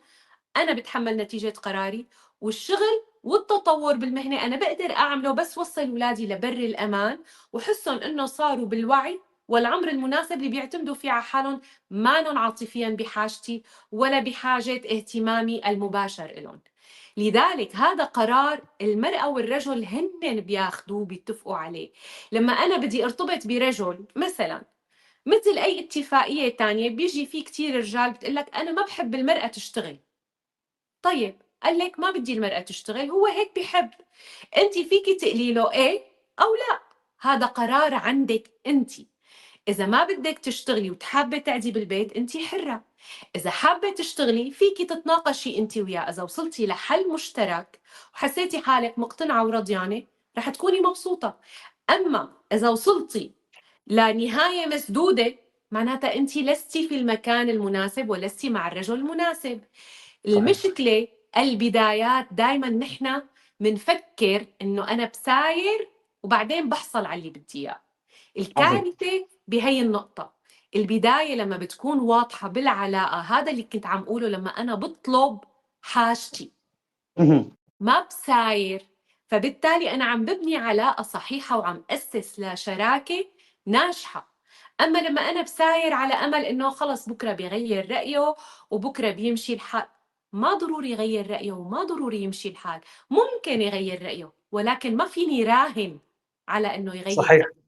أنا بتحمل نتيجة قراري. والشغل والتطور بالمهنة أنا بقدر أعمله بس وصل أولادي لبر الأمان وحسهم إنه صاروا بالوعي والعمر المناسب اللي بيعتمدوا فيه على حالهم، مانن عاطفيا بحاجتي ولا بحاجة اهتمامي المباشر إلهم. لذلك هذا قرار المرأة والرجل هن بياخدوه بيتفقوا عليه. لما أنا بدي ارتبط برجل مثلا، مثل أي اتفاقية تانية، بيجي في كتير رجال بتقلك أنا ما بحب المرأة تشتغل. طيب قال لك ما بدي المرأة تشتغل، هو هيك بحب، انت فيكي تقلي له ايه او لا، هذا قرار عندك انت. اذا ما بدك تشتغلي وتحابه تقعدي بالبيت انت حرة، اذا حابه تشتغلي فيكي تتناقشي انت وياه، اذا وصلتي لحل مشترك وحسيتي حالك مقتنعة ورضيانة رح تكوني مبسوطة. اما اذا وصلتي لنهاية مسدودة معناتها انت لستي في المكان المناسب ولستي مع الرجل المناسب. صحيح. المشكلة البدايات دايما نحن منفكر انه انا بساير وبعدين بحصل على اللي بدي اياه. عظيم. الكارثة بهي النقطة. البداية لما بتكون واضحة بالعلاقة، هذا اللي كنت عم أقوله، لما أنا بطلب حاجتي مهم. ما بساير، فبالتالي أنا عم ببني علاقة صحيحة وعم أسس لشراكة ناجحة. أما لما أنا بساير على أمل إنه خلص بكرة بيغير رأيه وبكرة بيمشي الحال، ما ضروري يغير رأيه وما ضروري يمشي الحال. ممكن يغير رأيه ولكن ما فيني راهن على إنه يغير صحيح. رأيه.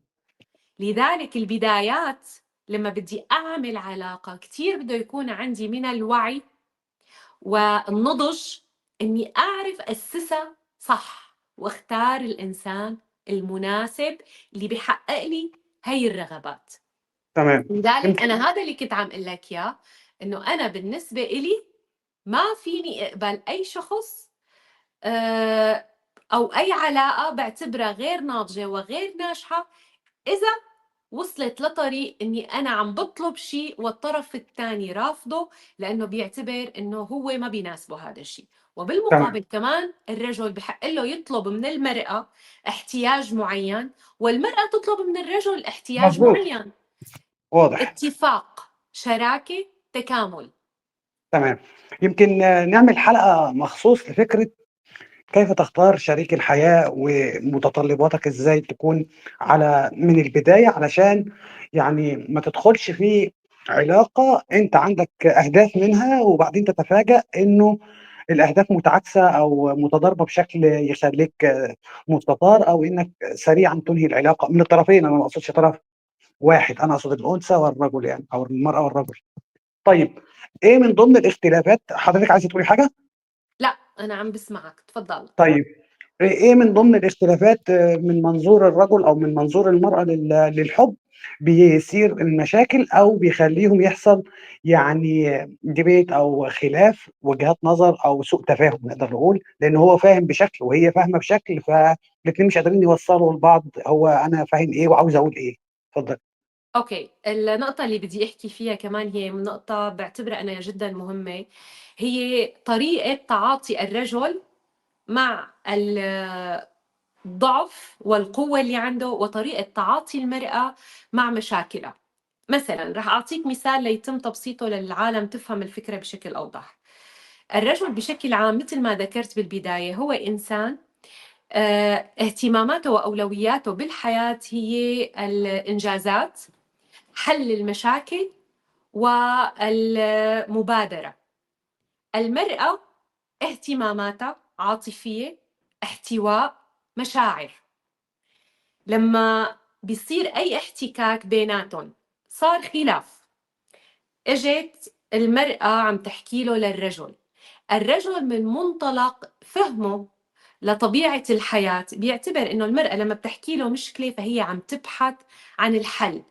لذلك البدايات لما بدي أعمل علاقة كتير بده يكون عندي من الوعي والنضج إني أعرف أسسها صح واختار الإنسان المناسب اللي بيحقق لي هي الرغبات. تمام. لذلك يمكن. أنا هذا اللي كنت عم أقول لك إياه، إنه أنا بالنسبة إلي ما فيني أقبل أي شخص أو أي علاقة بعتبرها غير ناضجة وغير ناجحة إذا وصلت لطريق إني أنا عم بطلب شيء والطرف الثاني رافضه لأنه بيعتبر إنه هو ما بيناسبه هذا الشيء. تمام. وبالمقابل كمان الرجل بحق له يطلب من المرأة احتياج معين والمرأة تطلب من الرجل احتياج مظبوط. معين. واضح. اتفاق، شراكة، تكامل. تمام. يمكن نعمل حلقة مخصوص لفكرة كيف تختار شريك الحياة ومتطلباتك ازاي تكون على من البداية، علشان يعني ما تدخلش في علاقة انت عندك اهداف منها وبعدين تتفاجأ انه الاهداف متعاكسة او متضاربة بشكل يخليك مستثار، او انك سريعا تنهي العلاقة من الطرفين. انا ما اقصدش طرف واحد، انا اقصد الانثى والرجل يعني، او المرأة والرجل. طيب، ايه من ضمن الاختلافات؟ حضرتك عايزة تقولي حاجة؟ لا أنا عم بسمعك، تفضل. طيب، إيه من ضمن الاختلافات من منظور الرجل أو من منظور المرأة للحب بيثير المشاكل أو بيخلّيهم يحصل يعني debate أو خلاف وجهات نظر أو سوء تفاهم نقدر نقول، لإن هو فاهم بشكل وهي فاهمة بشكل، فالاتنين مش قادرين يوصّلوا لبعض هو أنا فاهم إيه وعاوز أقول إيه. اتفضلي. أوكي، النقطة اللي بدي أحكي فيها كمان هي نقطة باعتبرها أنا جدًا مهمة، هي طريقة تعاطي الرجل مع الضعف والقوة اللي عنده وطريقة تعاطي المرأة مع مشاكلها. مثلا رح أعطيك مثال ليتم تبسيطه للعالم تفهم الفكرة بشكل أوضح. الرجل بشكل عام مثل ما ذكرت بالبداية هو إنسان اهتماماته وأولوياته بالحياة هي الإنجازات، حل المشاكل، والمبادرة. المرأة اهتماماتها عاطفية، احتواء، مشاعر. لما بيصير أي احتكاك بيناتهم صار خلاف، اجت المرأة عم تحكي له للرجل، الرجل من منطلق فهمه لطبيعة الحياة بيعتبر إنه المرأة لما بتحكي له مشكلة فهي عم تبحث عن الحل.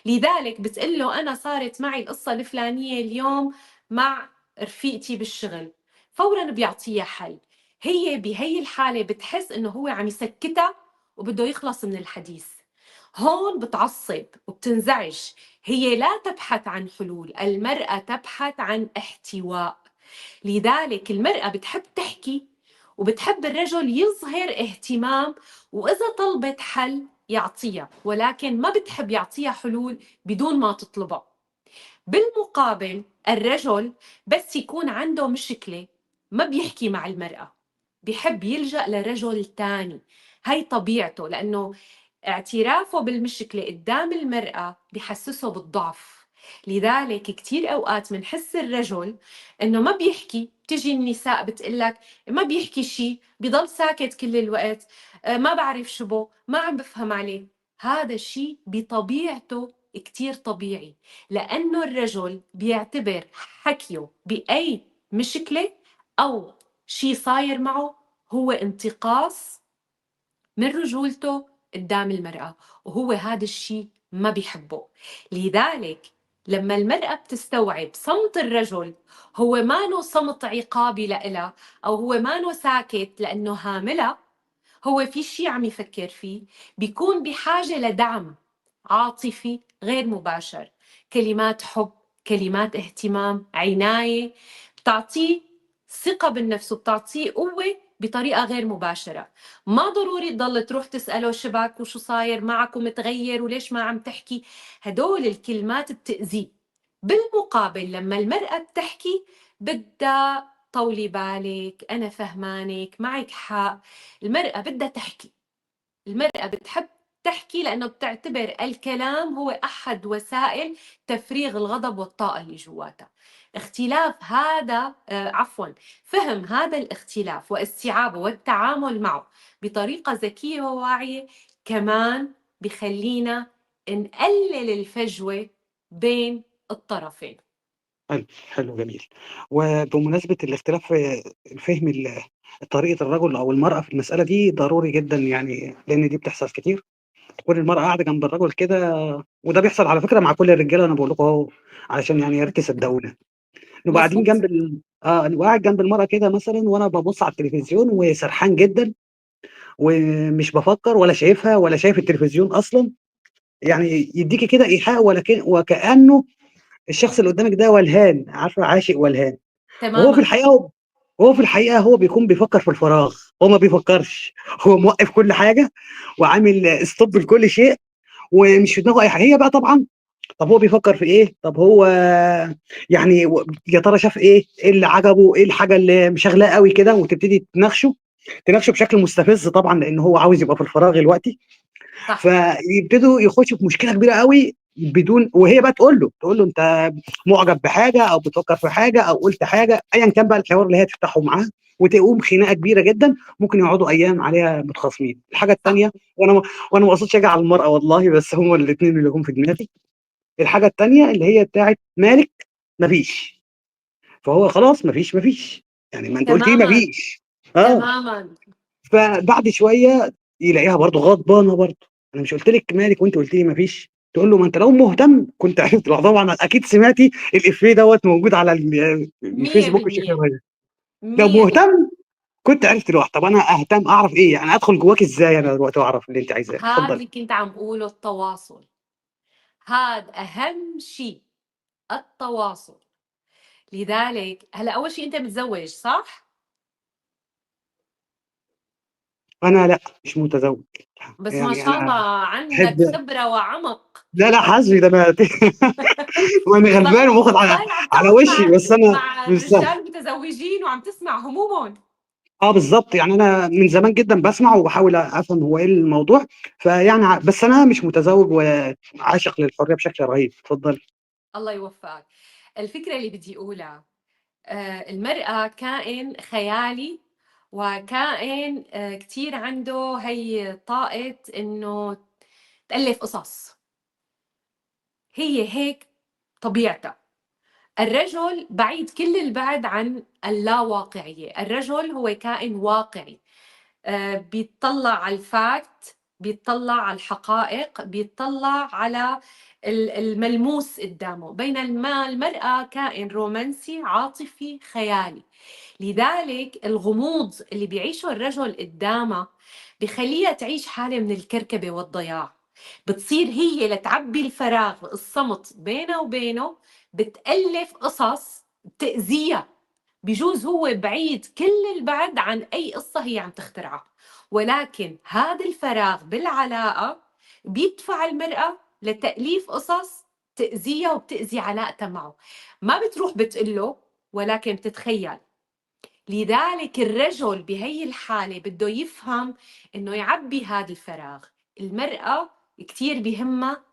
لذلك بتقول له أنا صارت معي القصة الفلانية اليوم مع رفيقتي بالشغل، فورا بيعطيها حل. هي بهي الحالة بتحس إنه هو عم يسكتها وبده يخلص من الحديث. هون بتعصب وبتنزعج. هي لا تبحث عن حلول، المرأة تبحث عن احتواء. لذلك المرأة بتحب تحكي وبتحب الرجل يظهر اهتمام، وإذا طلبت حل يعطيها، ولكن ما بتحب يعطيها حلول بدون ما تطلبها. بالمقابل الرجل بس يكون عنده مشكلة ما بيحكي مع المرأة، بيحب يلجأ لرجل تاني. هاي طبيعته، لأنه اعترافه بالمشكلة قدام المرأة بحسسه بالضعف. لذلك كتير أوقات منحس الرجل إنه ما بيحكي، بتجي النساء بتقلك ما بيحكي شي، بيضل ساكت كل الوقت، ما بعرف شو بو، ما عم بفهم عليه. هذا الشي بطبيعته كتير طبيعي، لأنه الرجل بيعتبر حكيه بأي مشكلة أو شي صاير معه هو انتقاص من رجولته قدام المرأة، وهو هذا الشيء ما بيحبه. لذلك لما المرأة بتستوعب صمت الرجل هو مانو صمت عقابي لإلها، أو هو مانو ساكت لأنه هاملة، هو في شيء عم يفكر فيه، بيكون بحاجة لدعم عاطفي غير مباشر، كلمات حب، كلمات اهتمام، عناية، بتعطيه ثقة بالنفس وبتعطيه قوة بطريقة غير مباشرة. ما ضروري تضل تروح تسأله شبك وشو صاير معك ومتغير وليش ما عم تحكي، هدول الكلمات بتأذيه. بالمقابل لما المرأة بتحكي بدها طولي بالك، أنا فهمانك، معك حق. المرأة بدها تحكي، المرأة بتحب تحكي لأنه بتعتبر الكلام هو أحد وسائل تفريغ الغضب والطاقة اللي جواتها. اختلاف هذا عفوا فهم هذا الاختلاف واستيعابه والتعامل معه بطريقة ذكية وواعية كمان بخلينا نقلل الفجوة بين الطرفين. حلو، حلو جميل. وبمناسبة الاختلاف في فهم طريقة الرجل أو المرأة في المسألة دي ضروري جدًا يعني، لإن دي بتحصل كتير، تكون المرأة قاعدة جنب الرجل كده، وده بيحصل على فكرة مع كل الرجالة، أنا باقول لكم أهو علشان يعني يا ريت تصدقونا. نبقى قاعدين مزبوط. جنب نبقى قاعد جنب المرأة كده مثلًا وأنا بابُص على التلفزيون وسرحان جدًا، ومش بافكّر ولا شايفها ولا شايف التلفزيون أصلًا، يعني يدّيكِ كده إيحاء وكأنه الشخص اللي قدّامِك ده ولهان، عارفة عاشق ولهان. وهو في تماما. الحقيقة هو بيكون بيفكّر في الفراغ، هو ما بيفكّرش، هو موقّف كل حاجة وعامل stop لكل شيء ومش في دماغه أي حاجة. هي بقى طبعًا طَب هو بيفكّر في إيه، طَب هو يعني يا ترى شاف إيه، إيه اللي عجبه، إيه الحاجة اللي مشاغلاه أوي كده، وتبتدي تناقشه بشكل مستفز طبعًا لإن هو عاوز يبقى في الفراغ الوقتي. صح. فيبتدوا يخشوا في مشكلة كبيرة أوي بدون، وهي بقى تقول له أنت معجب بحاجة أو بتفكّر في حاجة أو قُلت حاجة، أيًا كان بقى الحوار اللي هي تفتحه معاه، وتقوم خناقة كبيرة جدًا، ممكن يقعدوا أيام عليها متخاصمين. الحاجة صح. التانية، وأنا ما اقصدش آجي على المرأة والله، بس هُم الاتنين اللي جُم في دماغي. الحاجة التانية اللي هي بتاعة مالِك، ما فيش، فهو خلاص ما فيش، يعني ما أنتِ قُلتِ لي ما تماما. فيش. آه. تماما. فبعد شوية يلاقيها برضه غضبانة برضه، أنا مش قُلت لِك مالِك وأنتِ قُلتِ لي ما فيش، تقول له ما أنت لو مهتم كنت عرفت. طبعًا أكيد سمعتِ الإفيه دوّة موجود على مية الفيسبوك بشكل بالمية. غير. لو مية بالمية. مهتم كنت عرفت لوحدي. طب أنا أهتم أعرف إيه، يعني أدخل جواكِ إزاي أنا دلوقتي وأعرف اللي أنتِ عايزاه؟ هاد اتفضلي. اللي كنت عم أقوله، التواصل. هاد أهم شيء، التواصل. لذلك هلا أول شيء أنت متزوج صح؟ أنا لأ، مش متزوج، بس ما يعني شاء الله أنا عندك أحب. خبرة وعمق. لا، لا حسبي ده أنا وأنا غلبان صاير وباخد على صاير عم على تقعد وشي، مع بس أنا مش سهل. رجال متزوجين وعم تسمع همومهم. بالضبط، يعني أنا من زمان جدًا باسمع وباحاول أفهم هو إيه الموضوع، فيعني بس أنا مش متزوج وعاشق للحرية بشكل رهيب. اتفضلي. الله يوفقك. الفكرة اللي بدي أقولها، المرأة كائن خيالي، وكائن كتير عنده هي طاقة إنه تألف قصص، هي هيك طبيعتها. الرجل بعيد كل البعد عن اللاواقعية، الرجل هو كائن واقعي، بيطلع على الفاكت، بيطلع على الحقائق، بيطلع على الملموس قدامه، بينما المرأة كائن رومانسي عاطفي خيالي. لذلك الغموض اللي بيعيشه الرجل قدامها بخليها تعيش حالة من الكركبة والضياع، بتصير هي لتعبي الفراغ الصمت بينها وبينه، بتألف قصص بتأذيها. بجوز هو بعيد كل البعد عن أي قصة هي عم تخترعها، ولكن هذا الفراغ بالعلاقة بيدفع المرأة لتأليف قصص تأذيها وبتأذي علاقتها معه. ما بتروح بتقله ولكن بتتخيل. لذلك الرجل بهي الحالة بده يفهم إنه يعبي هذا الفراغ. المرأة كتير بهمها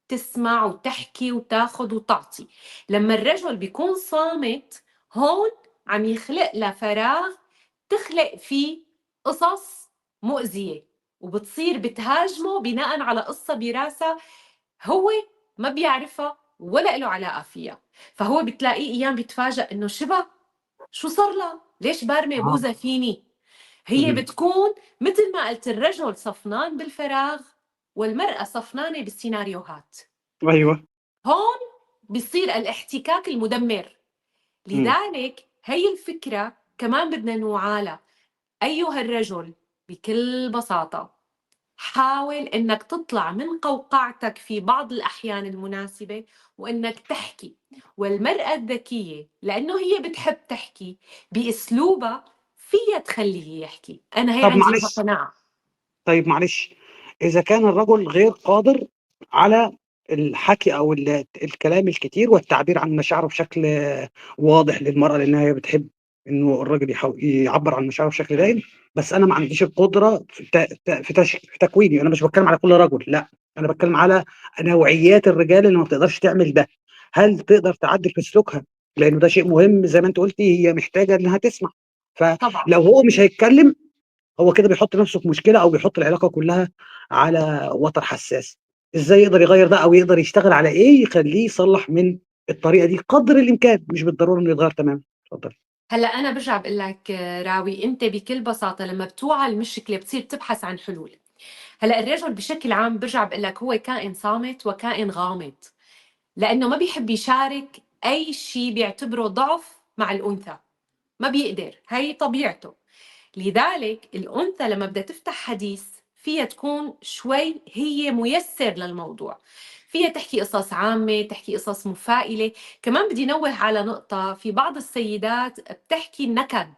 تسمع وتحكي وتاخد وتعطي. لما الرجل بيكون صامت هون عم يخلق له فراغ، تخلق فيه قصص مؤذية، وبتصير بتهاجمه بناء على قصة براسه هو ما بيعرفها ولا له علاقة فيها. فهو بتلاقيه أيام بيتفاجأ إنه شو صار لها؟ ليش بارمة اه. بوزة فيني؟ هي مهم. بتكون مثل ما قلت، الرجل صفنان بالفراغ والمرأة صفنانة بالسيناريوهات. ايوه. هون بيصير الاحتكاك المدمر. مم. لذلك هي الفكرة كمان بدنا نوعالها. أيها الرجل، بكل بساطة حاول إنك تطلع من قوقعتك في بعض الأحيان المناسبة وإنك تحكي. والمرأة الذكية لأنه هي بتحب تحكي بأسلوبها فيها تخليه يحكي. أنا هي طب عندي لها معلش قناعة. طيب معلش، إذا كان الرجل غير قادر على الحكي أو الكلام الكتير والتعبير عن مشاعره بشكل واضح للمرأة، لأنها هي بتحب إنه الراجل يعبر عن مشاعره بشكل دايم، بس أنا ما عنديش القدرة في تكويني. أنا مش بتكلم على كل رجل، لا، أنا بتكلم على نوعيات الرجال اللي ما بتقدرش تعمل ده. هل تقدر تعدل في سلوكها؟ لأنه ده شيء مهم، زي ما أنت قلتي هي محتاجة إنها تسمع. طبعا. فلو هو مش هيتكلم، هو كده بيحط نفسه في مشكلة أو بيحط العلاقة كلها على وتر حساس. إزاي يقدر يغيّر ده، أو يقدر يشتغل على إيه يخلّيه يصلّح من الطريقة دي قدر الإمكان، مش بالضرورة إنه يتغيّر تمامًا؟ اتفضلي. هلا انا برجع بقول لك راوي، انت بكل بساطه لما بتوعى المشكله بتصير تبحث عن حلول. هلا الرجل بشكل عام برجع بقول لك هو كائن صامت وكائن غامض، لانه ما بيحب يشارك اي شيء بيعتبره ضعف مع الانثى، ما بيقدر، هي طبيعته. لذلك الأنثى لما بدها تفتح حديث فيها تكون شوي هي ميسر للموضوع، فيها تحكي قصص عامة، تحكي قصص مفائلة. كمان بدي نوه على نقطة، في بعض السيدات بتحكي النكد،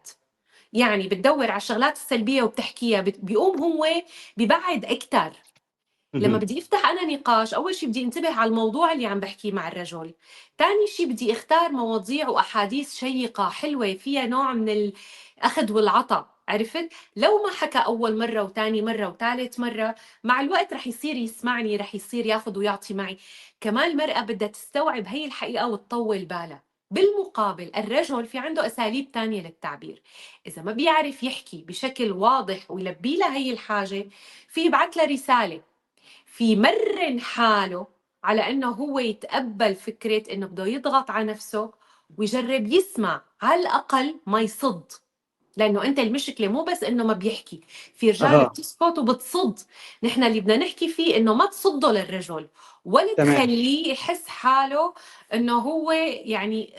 يعني بتدور على الشغلات السلبية وبتحكيها، بيقوم هو ببعد أكتر. لما اهم. بدي افتح انا نقاش، اول شيء بدي انتبه على الموضوع اللي عم بحكيه مع الرجل. ثاني شيء بدي اختار مواضيع واحاديث شيقه حلوه فيها نوع من الاخذ والعطاء، عرفت؟ لو ما حكى اول مره وثاني مره وثالث مره، مع الوقت رح يصير يسمعني، رح يصير ياخذ ويعطي معي. كمان المراه بدها تستوعب هي الحقيقه وتطول بالها. بالمقابل الرجل في عنده اساليب تانية للتعبير. اذا ما بيعرف يحكي بشكل واضح ويلبي لها هي الحاجه، في يبعث لها رساله، في مرن حاله على انه هو يتقبل فكره انه بده يضغط على نفسه ويجرب يسمع، على الاقل ما يصد. لانه انت المشكله مو بس انه ما بيحكي، في رجال أها. بتسكت وبتصد. نحن اللي بدنا نحكي فيه انه ما تصده للرجل، ولا تمام. تخليه يحس حاله انه هو يعني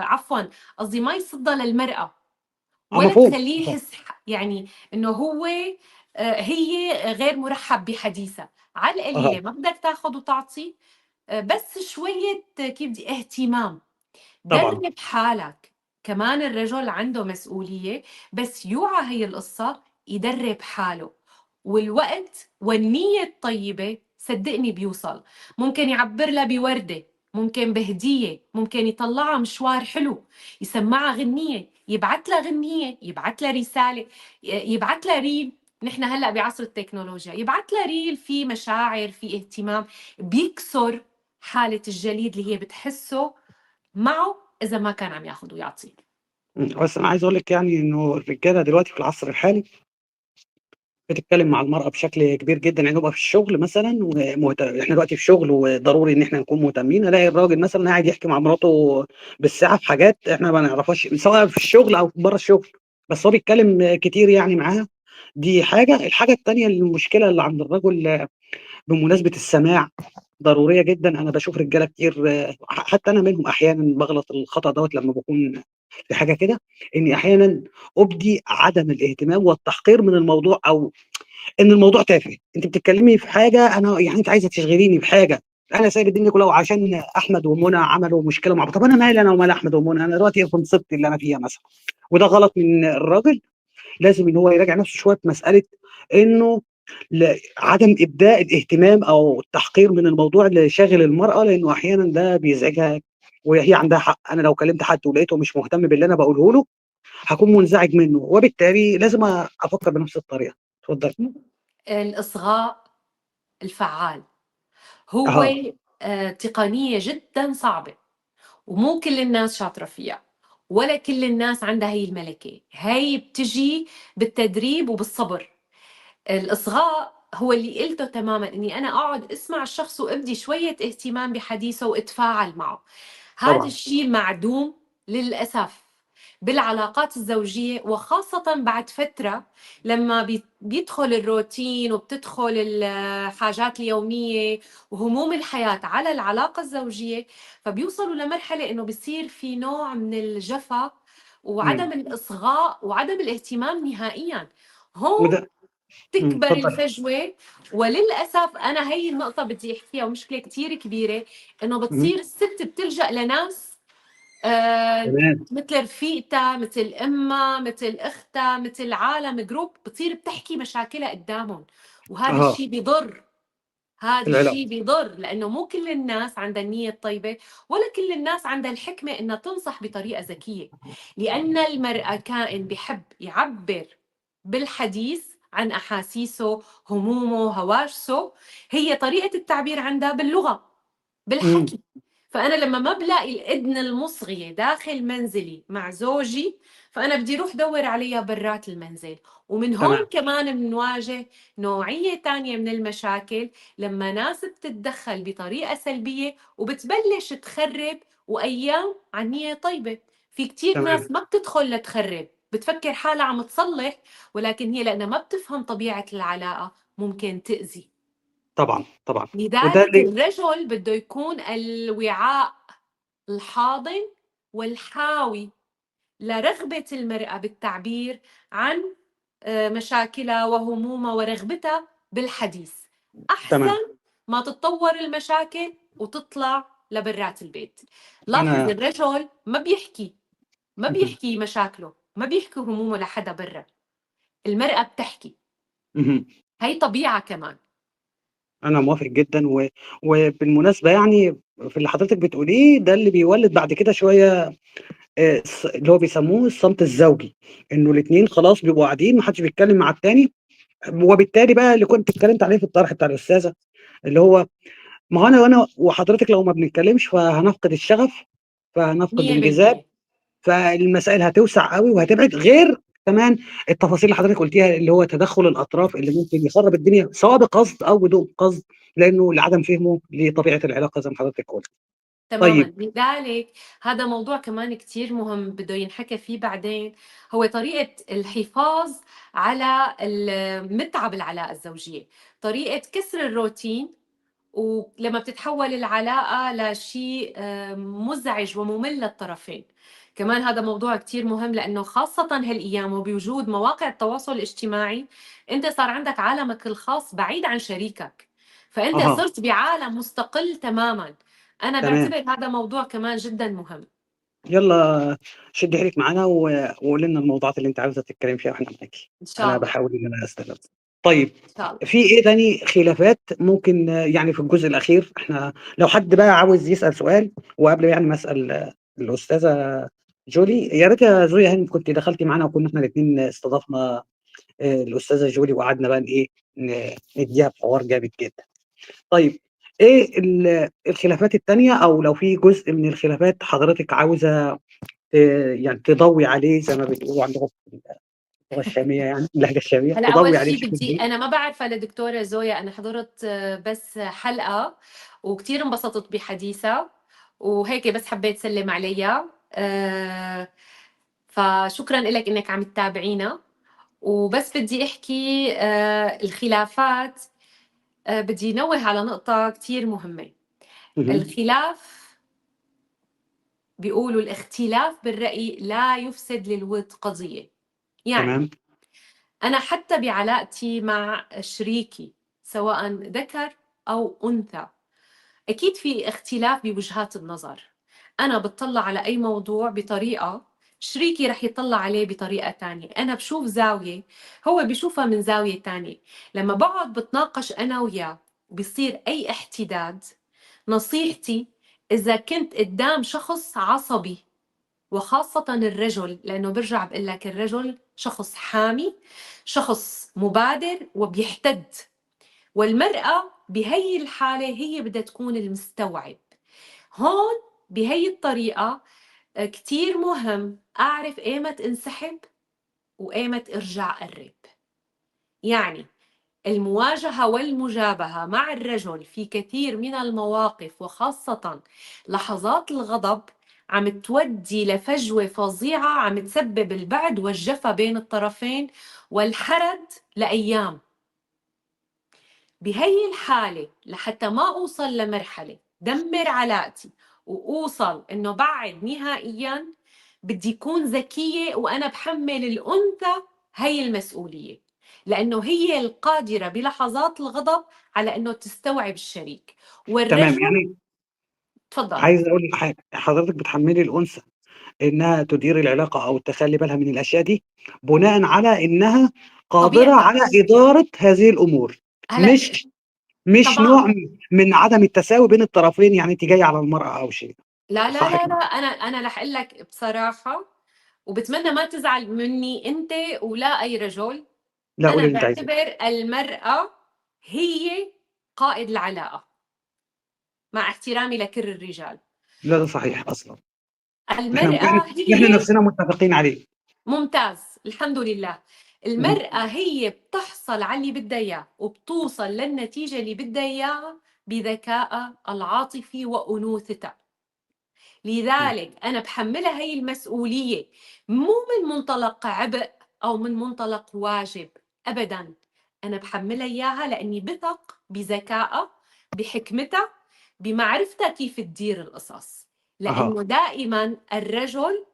عفوا، قصدي ما يصدها للمراه، ولا مفهوم، تخليه مفهوم. يحس يعني انه هو هي غير مرحب بحديثها. على أها. القليله ما بدك تاخذ وتعطي، بس شويه كيف بدي اهتمام. طبعًا. درب حالك. كمان الرجل عنده مسؤوليه، بس يوعى هي القصه يدرب حاله. والوقت والنيه الطيبه صدقني بيوصل. ممكن يعبر لها بورده، ممكن بهديه، ممكن يطلعها مشوار حلو، يسمعها غنية، يبعت لها غنية، يبعت لها رسالة، يبعت لها ريل. نحن هلأ بعصر التكنولوجيا، يبعت لها ريل في مشاعر، في اهتمام، بيكسر حالة الجليد اللي هي بتحسه معه إذا ما كان عم ياخد ويعطي. بس أنا عايز أقول لِك يعني إنه الرجالة دلوقتي في العصر الحالي بتتكلم مع المرأة بشكل كبير جدًا، يعني نبقى في الشغل مثلًا إحنا دلوقتي في شغل وضروري إن إحنا نكون مهتمين، ألاقي الراجل مثلًا قاعد يحكي مع مراته بالساعة في حاجات إحنا ما نعرفهاش، سواء في الشغل أو برّه الشغل، بس هو بيتكلم كتير يعني معاها. دي حاجة. الحاجة التانية، المشكلة اللي عند الرجل بمناسبة السماع ضرورية جدًا. أنا باشوف رجالة كتير، حتى أنا منهم أحيانًا باغلط الخطأ دوّة لمّا باكون في حاجة كده، إني أحيانًا أُبدي عدم الاهتمام والتحقير من الموضوع، أو إن الموضوع تافه. أنتِ بتتكلمي في حاجة، أنا يعني أنتِ عايزة تشغليني بحاجة، أنا سايب الدنيا كلها وعشان أحمد ومنى عملوا مشكلة مع بعض. طب أنا مالي أنا ومال أحمد ومنى؟ أنا دلوقتي في مصيبتي اللي أنا فيها مثلًا. وده غلط من الراجل. لازم إن هو يراجع نفسه شوية في مسألة إنه عدم إبداء الاهتمام أو التحقير من الموضوع اللي شاغل المرأة، لإنه أحيانًا ده بيزعجها وهي عندها حق. أنا لو كلمت حد ولقيته مش مهتم باللي أنا باقوله له، هاكون منزعج منه، وبالتالي لازم أفكّر بنفس الطريقة. اتفضلي. الإصغاء الفعّال هو أها، تقنية جدًا صعبة، ومو كل الناس شاطرة فيها، ولا كل الناس عندها هي المَلَكة، هي بتيجي بالتدريب وبالصبر. الإصغاء هو اللي قلته تمامًا، إني أنا أقعد أسمع الشخص وأبدي شوية اهتمام بحديثه وأتفاعل معه. هذا طبعًا. الشيء معدوم للأسف بالعلاقات الزوجية، وخاصة بعد فترة لما بيدخل الروتين وبتدخل الحاجات اليومية وهموم الحياة على العلاقة الزوجية، فبيوصلوا لمرحلة إنه بيصير في نوع من الجفا إمم. وعدم الإصغاء وعدم الاهتمام نهائيًا. هون وده تكبر اتفضلي. الفجوة. وللأسف أنا هي النقطة بدي أحكيها، ومشكلة كتير كبيرة إنه اهم. بتصير الست بتلجأ لناس آه، تمام. مثل رفيقتها، مثل أمها، مثل أختها، مثل عالم جروب، بتصير بتحكي مشاكلها قدامهم. وهذا أها، الشيء بيضر. هذا العلاقة. الشيء بيضر لأنه مو كل الناس عندها النية الطيبة، ولا كل الناس عندها الحكمة إنها تنصح بطريقة ذكية. لأن المرأة كائن بحب يعبر بالحديث عن أحاسيسه، همومه، هواجسه. هي طريقة التعبير عندها باللغة، إمم. بالحكي. فأنا لما ما بلاقي الإذن المصغية داخل منزلي مع زوجي، فأنا بدي أروح دور عليها برات المنزل. ومن هون تمام. كمان بنواجه نوعية تانية من المشاكل، لما ناس بتتدخل بطريقة سلبية وبتبلش تخرب، وأيام عن نية طيبة. في كتير تمام. ناس ما بتدخل لتخرب، بتفكر حالها عم تصلح، ولكن هي لأنها ما بتفهم طبيعة العلاقة ممكن تأذي. طبعًا، طبعًا. وده لذلك اللي الرجل بده يكون الوعاء الحاضن والحاوي لرغبة المرأة بالتعبير عن مشاكلها وهمومها ورغبتها بالحديث، تمام. أحسن ما تتطور المشاكل وتطلع لبرات البيت. لاحظ أنا الرجل ما اهم. بيحكي مشاكله، ما بيحكي همومه لحدا برا. المرأة بتحكي. اهم. هي طبيعة كمان. أنا موافق جدًا، وبالمناسبة يعني في اللي حضرتك بتقوليه ده اللي بيولِّد بعد كده شوية اللي هو بيسموه الصمت الزوجي، إنه الاتنين خلاص بيبقوا قاعدين ما حدش بيتكلم مع التاني، وبالتالي بقى اللي كنت اتكلمت عليه في الطرح بتاع الأستاذة، اللي هو ما هو أنا وحضرتك لو ما بنتكلمش فهنفقد الشغف، فهنفقد الانجذاب، 100%. فالمسائل هتوسع أوي وهتبعد، غير كمان التفاصيل اللي حضرتك قُلتيها اللي هو تدخُّل الأطراف اللي ممكن يخرّب الدنيا سواء بقصد أو بدون قصد، لإنه لعدم فهمه لطبيعة العلاقة زي ما حضرتك قُلتِ. طيب. تمامًا. لذلك هذا موضوع كمان كتير مهم بده ينحكى فيه بعدين، هو طريقة الحفاظ على المتعة بالعلاقة الزوجية، طريقة كسر الروتين. ولمّا بتتحول العلاقة لشيء مُزعج ومُمِل للطرفين. كمان هذا موضوع كتير مهم، لإنه خاصةً هالأيام وبوجود مواقع التواصل الاجتماعي، أنت صار عندك عالمك الخاص بعيد عن شريكك، فأنت أها. صرت بعالم مستقل تمامًا. أنا تمام. باعتبر هذا موضوع كمان جدًا مهم. يالّا شدّي حيلِك معانا وقولي لنا الموضوعات اللي أنتِ عاوزة تتكلمي فيها وإحنا معاكِ. إن شاء أنا الله. باحاول إن أنا أستجب. طيب، إن شاء الله. في إيه تاني خلافات ممكن يعني في الجزء الأخير، إحنا لو حد بقى عاوز يسأل سؤال وقبل يعني ما أسأل الأستاذة جولي، يا ريت يا زويا هانم كنتِ دخلتِ معانا وكنا إحنا الاتنين استضفنا الأستاذة جولي وقعدنا بقى إيه، ندّيها في حوار جامد جدًا. طيب، إيه الخلافات التانية أو لو في جزء من الخلافات حضرتِك عاوزة يعني تضوّي عليه زي ما بتقولوا عندكم في اللغة الشامية يعني، اللهجة الشامية، هلأ أول تضوّي عليه شي بشكل بدي، كبير؟ أنا ما باعرفها لدكتورة زويا، أنا حضرت بس حلقة وكتير انبسطت بحديثها، وهيك بس حبيت سلِّم عليها. فشكرًا إلك إنك عم تتابعينا. وبس بدي أحكي الخلافات. بدي نوّه على نقطة كتير مهمة. اهم. الخلاف، بيقولوا الاختلاف بالرأي لا يفسد للوِد قضية. يعني تمام. أنا حتى بعلاقتي مع شريكي، سواء ذكر أو أنثى، أكيد في اختلاف بوجهات النظر. أنا بتطلع على أي موضوع بطريقة، شريكي رح يطلع عليه بطريقة تانية. أنا بشوف زاوية، هو بيشوفها من زاوية تانية. لما بقعد بتناقش أنا وياه وبيصير أي احتداد، نصيحتي إذا كنت قدام شخص عصبي وخاصة الرجل، لأنه برجع بقول لك الرجل شخص حامي، شخص مبادر وبيحتد، والمرأة بهي الحالة هي بدها تكون المستوعب. هون بهي الطريقة كتير مهم أعرف إيمت انسحب وإيمت ارجع قرب. يعني المواجهة والمجابهة مع الرجل في كثير من المواقف وخاصة لحظات الغضب عم تودي لفجوة فظيعة، عم تسبب البعد والجفا بين الطرفين والحرد لأيام. بهي الحالة لحتى ما أوصل لمرحلة دمر علاقتي وأوصل إنه بعد نهائياً، بدي أكون ذكية وأنا بحمل الأنثى هي المسؤولية، لأنه هي القادرة بلحظات الغضب على إنه تستوعب الشريك. تمام، والرجل يعني تفضل. عايز أقول لِك حاجة، حضرتك بتحمّلي الأنثى إنها تدير العلاقة أو تخلّي بالها من الأشياء دي، بناءً على إنها قادرة طبيعتها على إدارة هذه الأمور، هلا مش طبعا. نوع من عدم التساوي بين الطرفين، يعني أنتِ جاية على المرأة أو شيء، لا لا صح لا لا، كده؟ أنا رح أقول لك بصراحة، وبتمنى ما تزعل مني أنت ولا أي رجل. لأ قولي أنا اللي أنتِ عايزاه. باعتبر المرأة هي قائد العلاقة، مع احترامي لكل الرجال. لا ده صحيح أصلًا، المرأة إحنا هي نفسنا متفقين عليه. ممتاز، الحمد لله. اهم. المرأة هي بتحصل على اللي بدها إياه وبتوصل للنتيجة اللي بدها إياها بذكائها العاطفي وأنوثتها. إمم. لذلك أنا بحملها هي المسؤولية، مو من منطلق عبء أو من منطلق واجب، أبدا. أنا بحملها إياها لأني بثق بذكائها، بحكمتها، بمعرفتها كيف تدير القصص. لأنه أها. دائما الرجل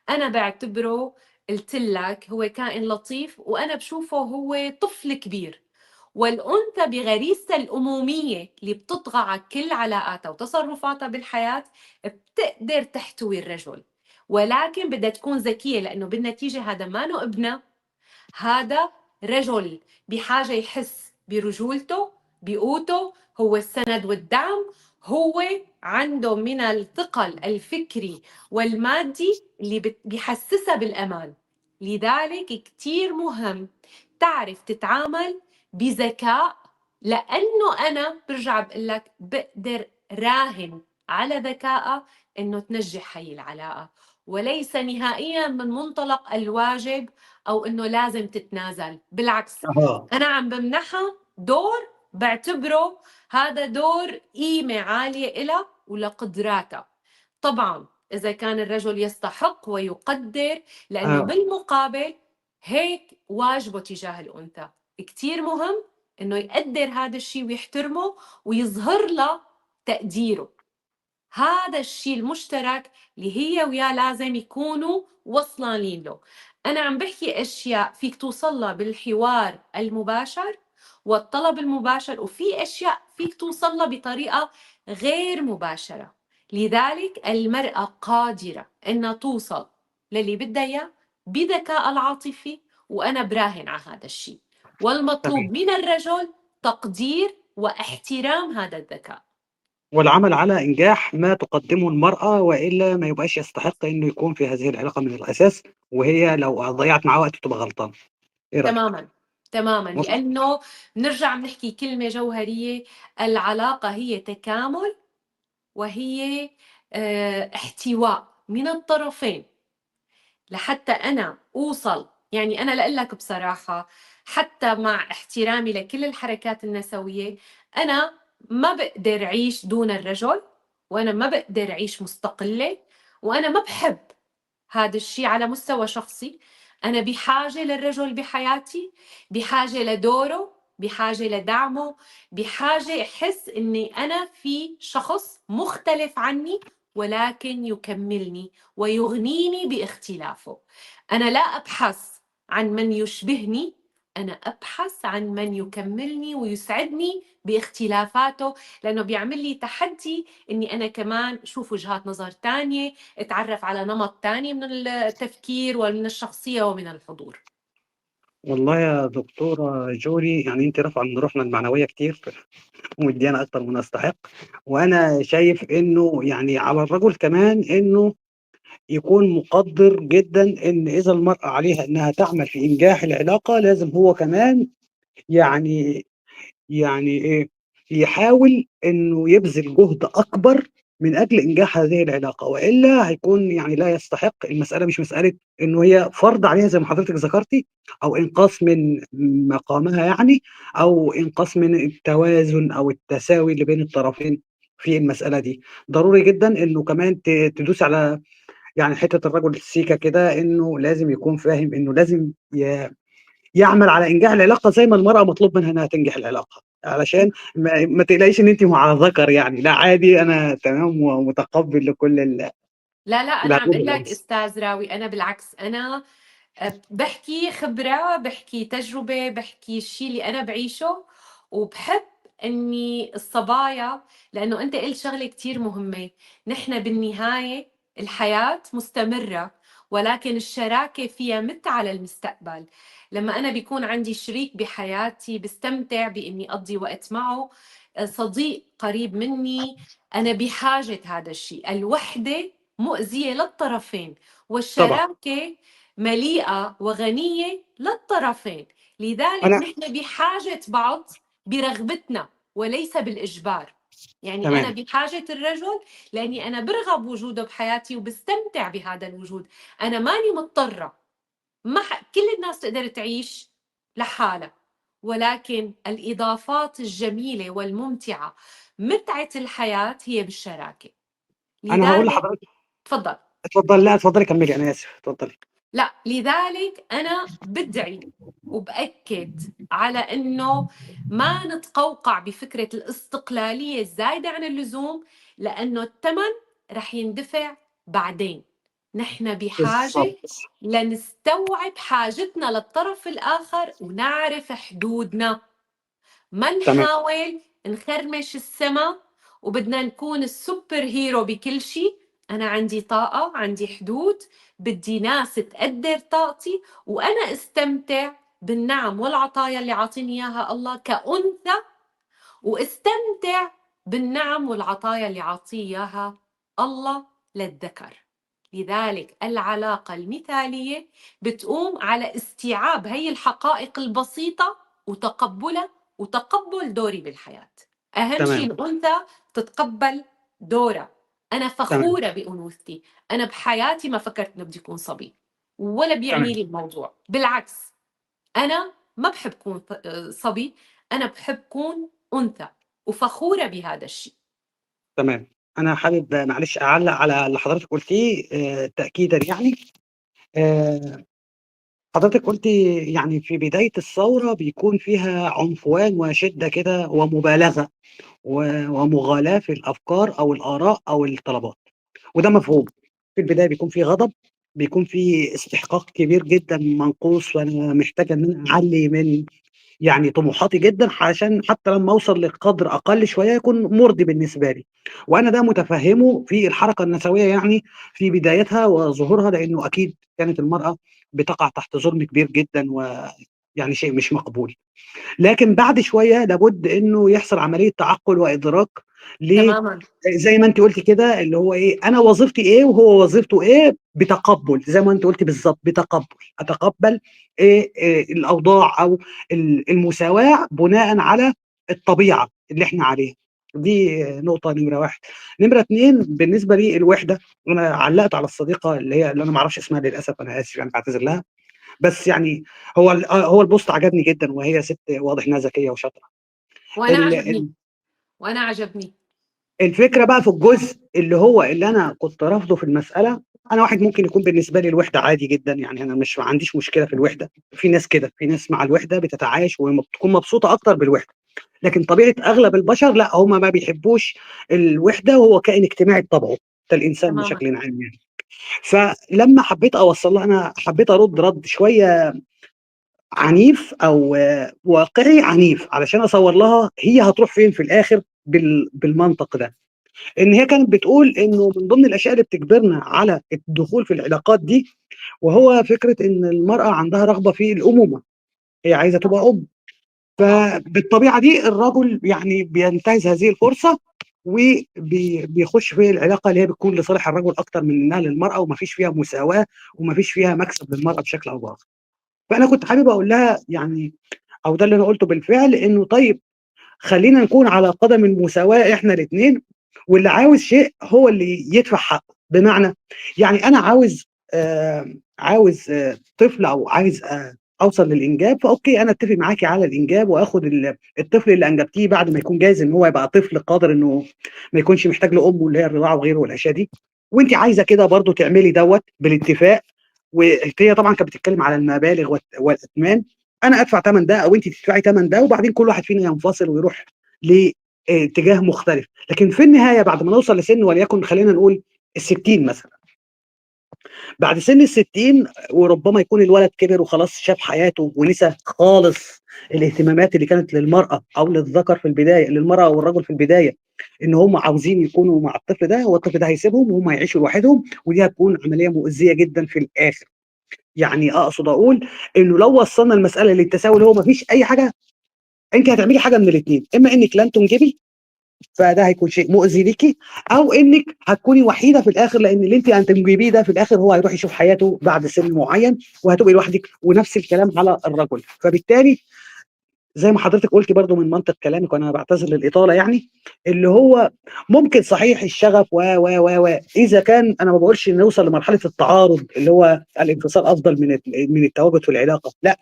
أنا بعتبره، قلت لك، هو كائن لطيف وأنا بشوفه هو طفل كبير، والأنثى بغريزتها الأمومية اللي بتطغى على كل علاقاتها وتصرفاتها بالحياة بتقدر تحتوي الرجل، ولكن بدها تكون ذكية، لأنه بالنتيجة هذا ما نو ابنها، هذا رجل بحاجة يحس برجولته، بقوته، هو السند والدعم، هو عنده من الثقل الفكري والمادي اللي بيحسسها بالأمان. لذلك كتير مهم تعرف تتعامل بذكاء، لأنه أنا برجع بقول لك بقدر راهن على ذكائها إنه تنجح هي العلاقة، وليس نهائيا من منطلق الواجب أو إنه لازم تتنازل. بالعكس، أها. أنا عم بمنحها دور بعتبره هذا دور قيمة عالية إلها ولقدراتها. طبعا إذا كان الرجل يستحق ويقدر، لأنه آه. بالمقابل هيك واجبه تجاه الأنثى. كتير مهم إنه يقدر هذا الشيء ويحترمه ويظهر له تقديره. هذا الشيء المشترك اللي هي وياه لازم يكونوا وصلانين له. أنا عم بحكي أشياء فيك توصلها بالحوار المباشر والطلب المباشر، وفي أشياء فيك توصلها بطريقة غير مباشرة. لذلك المرأة قادرة إنها توصل للي بدها إياه بذكاء العاطفي، وأنا براهن على هذا الشيء. والمطلوب تمام. من الرجل تقدير واحترام هذا الذكاء. والعمل على إنجاح ما تقدمه المرأة، وإلا ما يبقاش يستحق إنه يكون في هذه العلاقة من الأساس، وهي لو ضيّعت معاه وقت تبقى غلطانة، إيه رأيِك؟ تمامًا، تمامًا، وصلت؟ لأنه بنرجع بنحكي كلمة جوهرية، العلاقة هي تكامل، وهي احتواء من الطرفين. لحتى أنا أوصل، يعني أنا لأقول لك بصراحة، حتى مع احترامي لكل الحركات النسوية، أنا ما باقدر أعيش دون الرجل، وأنا ما باقدر أعيش مستقلة، وأنا ما باحب هذا الشيء على مستوى شخصي. أنا بحاجة للرجل بحياتي، بحاجة لدوره، بحاجة لدعمه، بحاجة أحس إني أنا في شخص مختلف عني ولكن يكملني ويغنيني باختلافه. أنا لا أبحث عن من يشبهني، أنا أبحث عن من يكملني ويسعدني باختلافاته، لأنه بيعمل لي تحدي إني أنا كمان أشوف وجهات نظر تانية، اتعرف على نمط تاني من التفكير ومن الشخصية ومن الحضور. والله يا دكتورة جوري، يعني أنتِ رافعة من روحنا المعنوية كتير ومديانا أكتر من أستحق، وأنا شايف إنه يعني على الرجل كمان إنه يكون مقدّر جدًا إن إذا المرأة عليها إنها تعمل في إنجاح العلاقة، لازم هو كمان يعني إيه، يحاول إنه يبذل جهد أكبر من أجل إنجاح هذه العلاقة، وإلا هيكون يعني لا يستحق. المسألة مش مسألة إنه هي فرض عليها زي ما حضرتِك ذكرتِ، أو إنقاص من مقامها يعني، أو إنقاص من التوازن أو التساوي اللي بين الطرفين في المسألة دي. ضروري جدًا إنه كمان تدوسي على يعني حتّة الرجل السيكا كده، إنه لازم يكون فاهم إنه لازم يعمل على إنجاح العلاقة زي ما المرأة مطلوب منها إنها تنجح العلاقة، علشان ما تقلقيش إن أنتِ مع ذكر يعني، لأ عادي، أنا تمام ومتقبّل لكل لا، لا، أنا عم لهذه أقول لك الأنس. أستاذ راوي، أنا بالعكس، أنا باحكي خبرة، باحكي تجربة، باحكي الشي اللي أنا باعيشه، وباحب إني الصبايا، لإنه أنت قُلت شغلة كتير مهمة. نحن بالنهاية الحياة مستمرة، ولكن الشراكة فيها مت على المستقبل. لمّا أنا بيكون عندي شريك بحياتي باستمتع بإني أقضي وقت معه، صديق قريب مني، أنا بحاجة هذا الشي. الوحدة مؤذية للطرفين، طبعًا. والشراكة مليئة وغنية للطرفين. لذلك أنا نحن بحاجة بعض برغبتنا وليس بالإجبار. يعني أنا تمام. بحاجة الرجل لأني أنا برغب وجوده بحياتي وبستمتع بهذا الوجود. أنا ماني مضطرة. كل الناس تقدر تعيش لحالها، ولكن الإضافات الجميلة والممتعة، متعة الحياة هي بالشراكة. أنا هاقول لذلك لحضرتِك. تفضل. اتفضلي، لأ اتفضلي كمّلي، أنا آسف، اتفضلي. لأ، لذلك أنا بادعي وبأكد على إنه ما نتقوقع بفكرة الاستقلالية الزايدة عن اللزوم، لأنه التمن رح يندفع بعدين. نحن بحاجة بالضبط. لنستوعب حاجتنا للطرف الآخر ونعرف حدودنا. ما تمام. نحاول نخرمش السما وبدنا نكون السوبر هيرو بكل شيء. أنا عندي طاقة، عندي حدود، بدي ناس تقدر طاقتي، وأنا استمتع بالنعم والعطايا اللي عاطيني إياها الله كأنثى، واستمتع بالنعم والعطايا اللي عاطيه إياها الله للذكر. لذلك العلاقة المثالية بتقوم على استيعاب هي الحقائق البسيطة وتقبلها، وتقبل دوري بالحياة. أهم شيء تمام. الأنثى تتقبل دورها. أنا تمام. فخورة بأنوثتي. أنا بحياتي ما فكرت إنه بدي أكون صبي، ولا بيعني تمام. لي الموضوع. بالعكس، أنا ما بحب كون صبي، أنا بحب كون أنثى، وفخورة بهذا الشيء. تمام. أنا حابب معلش أعلّق على اللي حضرتِك قُلتيه تأكيدًا يعني. آآ حضرتِك قُلتِ يعني في بداية الثورة بيكون فيها عنفوان وشِدّة كده ومبالغة ومغالاة في الأفكار أو الآراء أو الطلبات، وده مفهوم. في البداية بيكون في غضب، بيكون في استحقاق كبير جدًا منقوص، وأنا محتاجة إن أنا أعلّي من يعني طموحاتي جدًا علشان حتى لمّا أوصل لقدر أقل شوية يكون مُرضي بالنسبة لي، وأنا ده متفهّمه في الحركة النسوية يعني في بدايتها وظهورها، لإنه أكيد كانت المرأة بتقع تحت ظُلم كبير جدًا ويعني شيء مش مقبول. لكن بعد شوية لابد إنه يحصل عملية تعقُّل وإدراك ل تماما. زي ما أنتِ قُلتِ كده، اللي هو إيه، أنا وظيفتي إيه وهو وظيفته إيه، بتقبُّل، زي ما أنتِ قُلتِ بالضبط، بتقبُّل. أتقبّل الأوضاع أو المساواة بناءً على الطبيعة اللي إحنا عليها. دي نقطة نمرة 1. نمرة 2 بالنسبة للوِحدة، وأنا علّقت على الصديقة اللي أنا ما أعرفش اسمها للأسف، أنا آسف يعني باعتذر لها. بس يعني هو الpost عجبني جدًا، وهي سِت واضح إنها ذكية وشاطرة. وأنا ال عجبني، ال وأنا عجبني. الفكرة بقى في الجزء اللي أنا كنت رافضه في المسألة. أنا واحد ممكن يكون بالنسبة لي الوِحدة عادي جدًا، يعني أنا مش ما عنديش مشكلة في الوِحدة. في ناس كده، في ناس مع الوِحدة بتتعايش بتكون مبسوطة أكتر بالوِحدة. لكن طبيعة أغلب البشر لأ، هم ما بيحبوش الوِحدة، وهو كائن اجتماعي بطبعه، ده الإنسان تماما. بشكل عام يعني. فلمّا حبيت أوصّل لها، أنا حبيت أرُد رَد شوية عنيف أو واقعي عنيف، علشان أصوّر لها هي هتروح فين في الآخر بالمنطق ده. إن هي كانت بتقول إنه من ضمن الأشياء اللي بتجبرنا على الدخول في العلاقات دي، وهو فكرة إن المرأة عندها رغبة في الأمومة، هي عايزة تبقى أم. طبعا. فبالطبيعة دي الرجل يعني بينتهز هذه الفرصة وبيخش في العلاقه اللي هي بتكون لصالح الرجل اكتر من انها للمراه، وما فيش فيها مساواه وما فيش فيها مكسب للمراه بشكل او باخر. فانا كنت حابب اقول لها يعني، او ده اللي انا قلته بالفعل، انه طيب خلينا نكون على قدم المساواة احنا الاثنين، واللي عاوز شيء هو اللي يدفع حقه. بمعنى يعني انا عاوز طفل، او عايز اوصل للانجاب، فاوكي انا اتفق معاكي على الانجاب، واخد الطفل اللي انجبتيه بعد ما يكون جاهز ان هو يبقى طفل قادر انه ما يكونش محتاج لامه اللي هي الرضاعه وغيره والاشياء دي. وانت عايزه كده برضو تعملي دوت بالاتفاق. وهي طبعا كانت بتتكلم على المبالغ والاثمان. انا ادفع ثمن ده او انت تدفعي ثمن ده، وبعدين كل واحد فينا ينفصل ويروح لاتجاه مختلف. لكن في النهايه بعد ما نوصل لسن وليكن خلينا نقول ال60 مثلا، بعد سن ال60 وربما يكون الولد كبر وخلاص شاف حياته ونسى خالص الاهتمامات اللي كانت للمرأة أو للذكر في البداية، للمرأة أو الرجل في البداية، إن هم عاوزين يكونوا مع الطفل ده، هو الطفل ده هيسيبهم وهم هيعيشوا لوحدهم، ودي هتكون عملية مؤذية جدا في الآخر. يعني أقصد أقول إنه لو وصلنا المسألة للتساوي اللي هو ما فيش أي حاجة، أنت هتعملي حاجة من الاثنين: إما إنك لن تنجبي فده هيكون شيء مؤذي ليكي، او انك هتكوني وحيده في الاخر، لان اللي انت هتنجبيه ده في الاخر هو هيروح يشوف حياته بعد سن معين وهتبقي لوحدك. ونفس الكلام على الرجل. فبالتالي زي ما حضرتك قلتي برضو من منطق كلامك، وانا بعتذر للاطاله يعني، اللي هو ممكن صحيح الشغف و اذا كان، انا ما بقولش نوصل لمرحله التعارض اللي هو الانفصال افضل من التواجد في العلاقه، لا.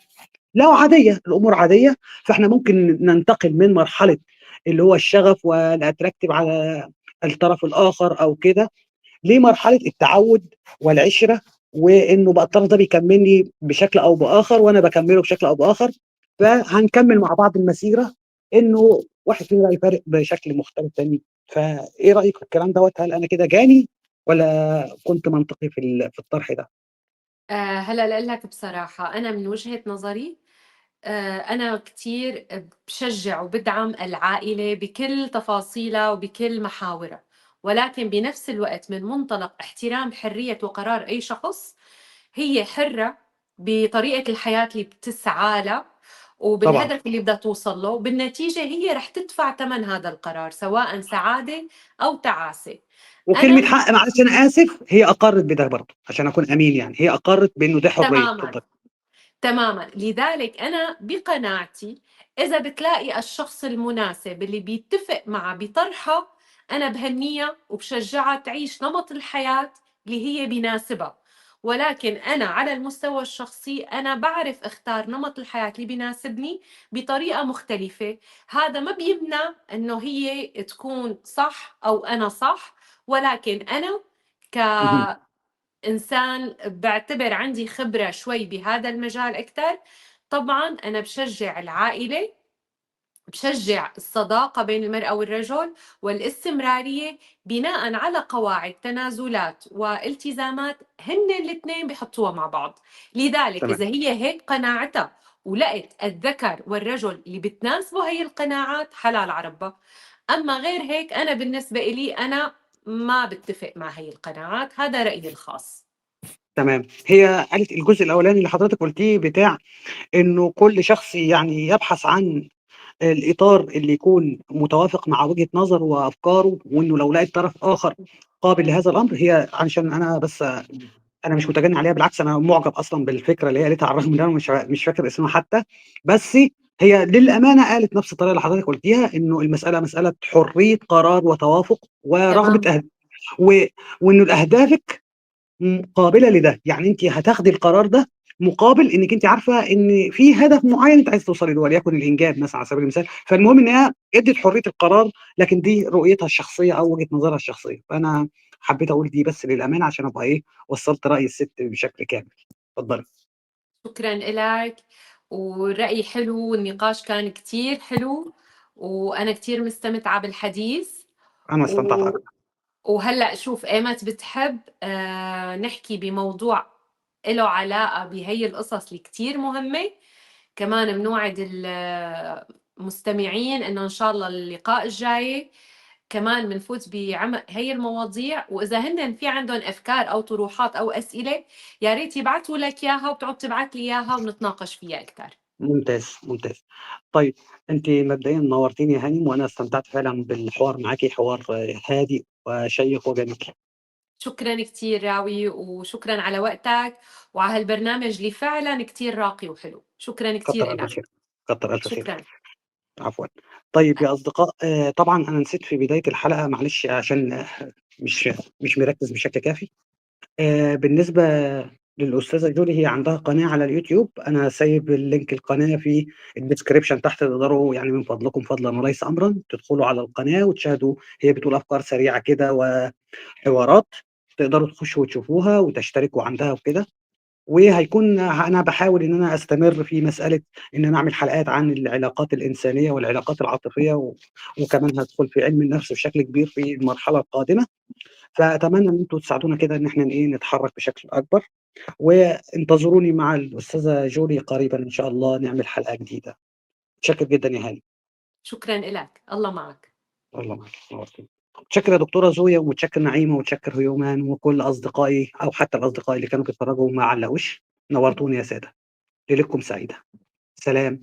لو عاديه، الامور عاديه، فاحنا ممكن ننتقل من مرحله اللي هو الشغف والاتراكتيف على الطرف الاخر او كده، لمرحله التعود والعشره، وانه بقى الطرف ده بيكملني بشكل او باخر وانا بكمله بشكل او باخر، فهنكمل مع بعض المسيره، انه واحد فينا لا يفارق بشكل مختلف تاني. فايه رايك في الكلام دوت؟ هل انا كده جاني ولا كنت منطقي في الطرح ده؟ هلا لأقول لك بصراحة، أنا من وجهة نظري أنا كتير بشجع وبدعم العائلة بكل تفاصيلها وبكل محاورها، ولكن بنفس الوقت من منطلق احترام حرية وقرار أي شخص. هي حرة بطريقة الحياة اللي بتسعى لها طبعا. وبالهدف اللي بدها توصل له، بالنتيجة هي رح تدفع ثمن هذا القرار سواء سعادة أو تعاسة. وكلمه أنا حق، معلش انا اسف، هي اقرت بده برضه عشان اكون امين، يعني هي اقرت بانه ده حريه. تماما اتفضل. تماما، لذلك أنا بقناعتي إذا بتلاقي الشخص المناسب اللي بيتفق معها بطرحها، أنا بهنيها وبشجعها تعيش نمط الحياة اللي هي بيناسبها. ولكن أنا على المستوى الشخصي أنا بعرف اختار نمط الحياة اللي بيناسبني بطريقة مختلفة. هذا ما بيمنع أنه هي تكون صح أو أنا صح، ولكن أنا مهم. إنسان بعتبر عندي خبرة شوي بهذا المجال أكثر. طبعا أنا بشجع العائلة، بشجع الصداقة بين المرأة والرجل والاستمرارية بناء على قواعد تنازلات والتزامات هن الاثنين بحطوها مع بعض. لذلك تمام. إذا هي هيك قناعتها ولقيت الذكر والرجل اللي بتناسبه هي القناعات، حلال عربة. أما غير هيك أنا بالنسبة إلي أنا ما بتفق مع هي القناعات. هذا رأيي الخاص. تمام. هي قالت الجزء الاولاني اللي حضرتك قلتيه بتاع انه كل شخص يعني يبحث عن الاطار اللي يكون متوافق مع وجهة نظره وافكاره، وانه لو لقيت طرف اخر قابل لهذا الامر. هي علشان انا بس انا مش متجني عليها، بالعكس انا معجب اصلا بالفكره اللي هي قالتها، على الرغم ان انا مش فاكر اسمها حتى. بس هي للامانه قالت نفس الطريقه اللي حضرتك قلتيها، انه المساله مساله حريه قرار وتوافق ورغبه تمام. و... وانه اهدافك قابله لده. يعني انت هتاخدي القرار ده مقابل انك انت عارفه ان في هدف معين انت عايز توصلي له، وليكن الانجاب مثلا على سبيل المثال. فالمهم ان هي ادت حريه القرار، لكن دي رؤيتها الشخصيه او وجهه نظرها الشخصيه. فانا حبيت اقول دي بس للامانه عشان ابقى ايه، وصلت راي الست بشكل كامل. اتفضلي. شكرا لك، والرأي حلو والنقاش كان كتير حلو، وأنا كتير مستمتعة بالحديث. انا استمتعت و... اكتر. وهلأ شوف ايمت بتحب نحكي بموضوع له علاقة بهي القصص اللي كتير مهمة. كمان بنوعد المستمعين انه ان شاء الله اللقاء الجاي كمان بنفوت بعمق هي المواضيع، واذا هن في عندهم افكار او طروحات او اسئله يا ريت يبعثوا لك اياها وبتقعد تبعث لي اياها ونتناقش فيها اكثر. ممتاز، ممتاز. طيب أنتِ مبدئيًا نورتيني يا هانم، وأنا استمتعت فعلًا بالحوار معاكِ، حوار هادئ وشيّق وجميل. شكرًا كتير راوي، وشكرًا على وقتك وعلى هالبرنامج اللي فعلًا كتير راقي وحلو. شكرًا كتّر كتير ألف إلك. خيرِك، كتّر ألف خيرِك. شكرًا. عفوًا. طيب يا أصدقاء، طبعًا أنا نسيت في بداية الحلقة، معلش عشان مش مش مركّز بشكل كافي. بالنسبة للأستاذة جولي، هي عندها قناة على اليوتيوب، أنا سايب اللينك القناة في الdescription تحت، تقدروا يعني من فضلكم فضلًا وليس أمرًا تدخلوا على القناة وتشاهدوا. هي بتقول أفكار سريعة كده وحوارات، تقدروا تخشوا وتشوفوها وتشتركوا عندها وكده. وهيكون أنا باحاول إن أنا أستمر في مسألة إن أنا أعمل حلقات عن العلاقات الإنسانية والعلاقات العاطفية، وكمان هادخل في علم النفس بشكل كبير في المرحلة القادمة. فأتمنى إن أنتم تساعدونا كده إن إحنا إيه، نتحرك بشكل أكبر. وانتظروني مع الأستاذة جولي قريبًا إن شاء الله نعمل حلقة جديدة. متشكر جدًا يا هاني. شكرًا إلك. الله معك. الله معاكِ، نورتيني. متشكر يا دكتورة زويا، ومتشكر نعيمة، ومتشكر هيومان، وكل أصدقائي أو حتى الأصدقاء اللي كانوا بيتفرجوا وما علّقوش. نورتوني يا سادة. ليلتكم سعيدة. سلام.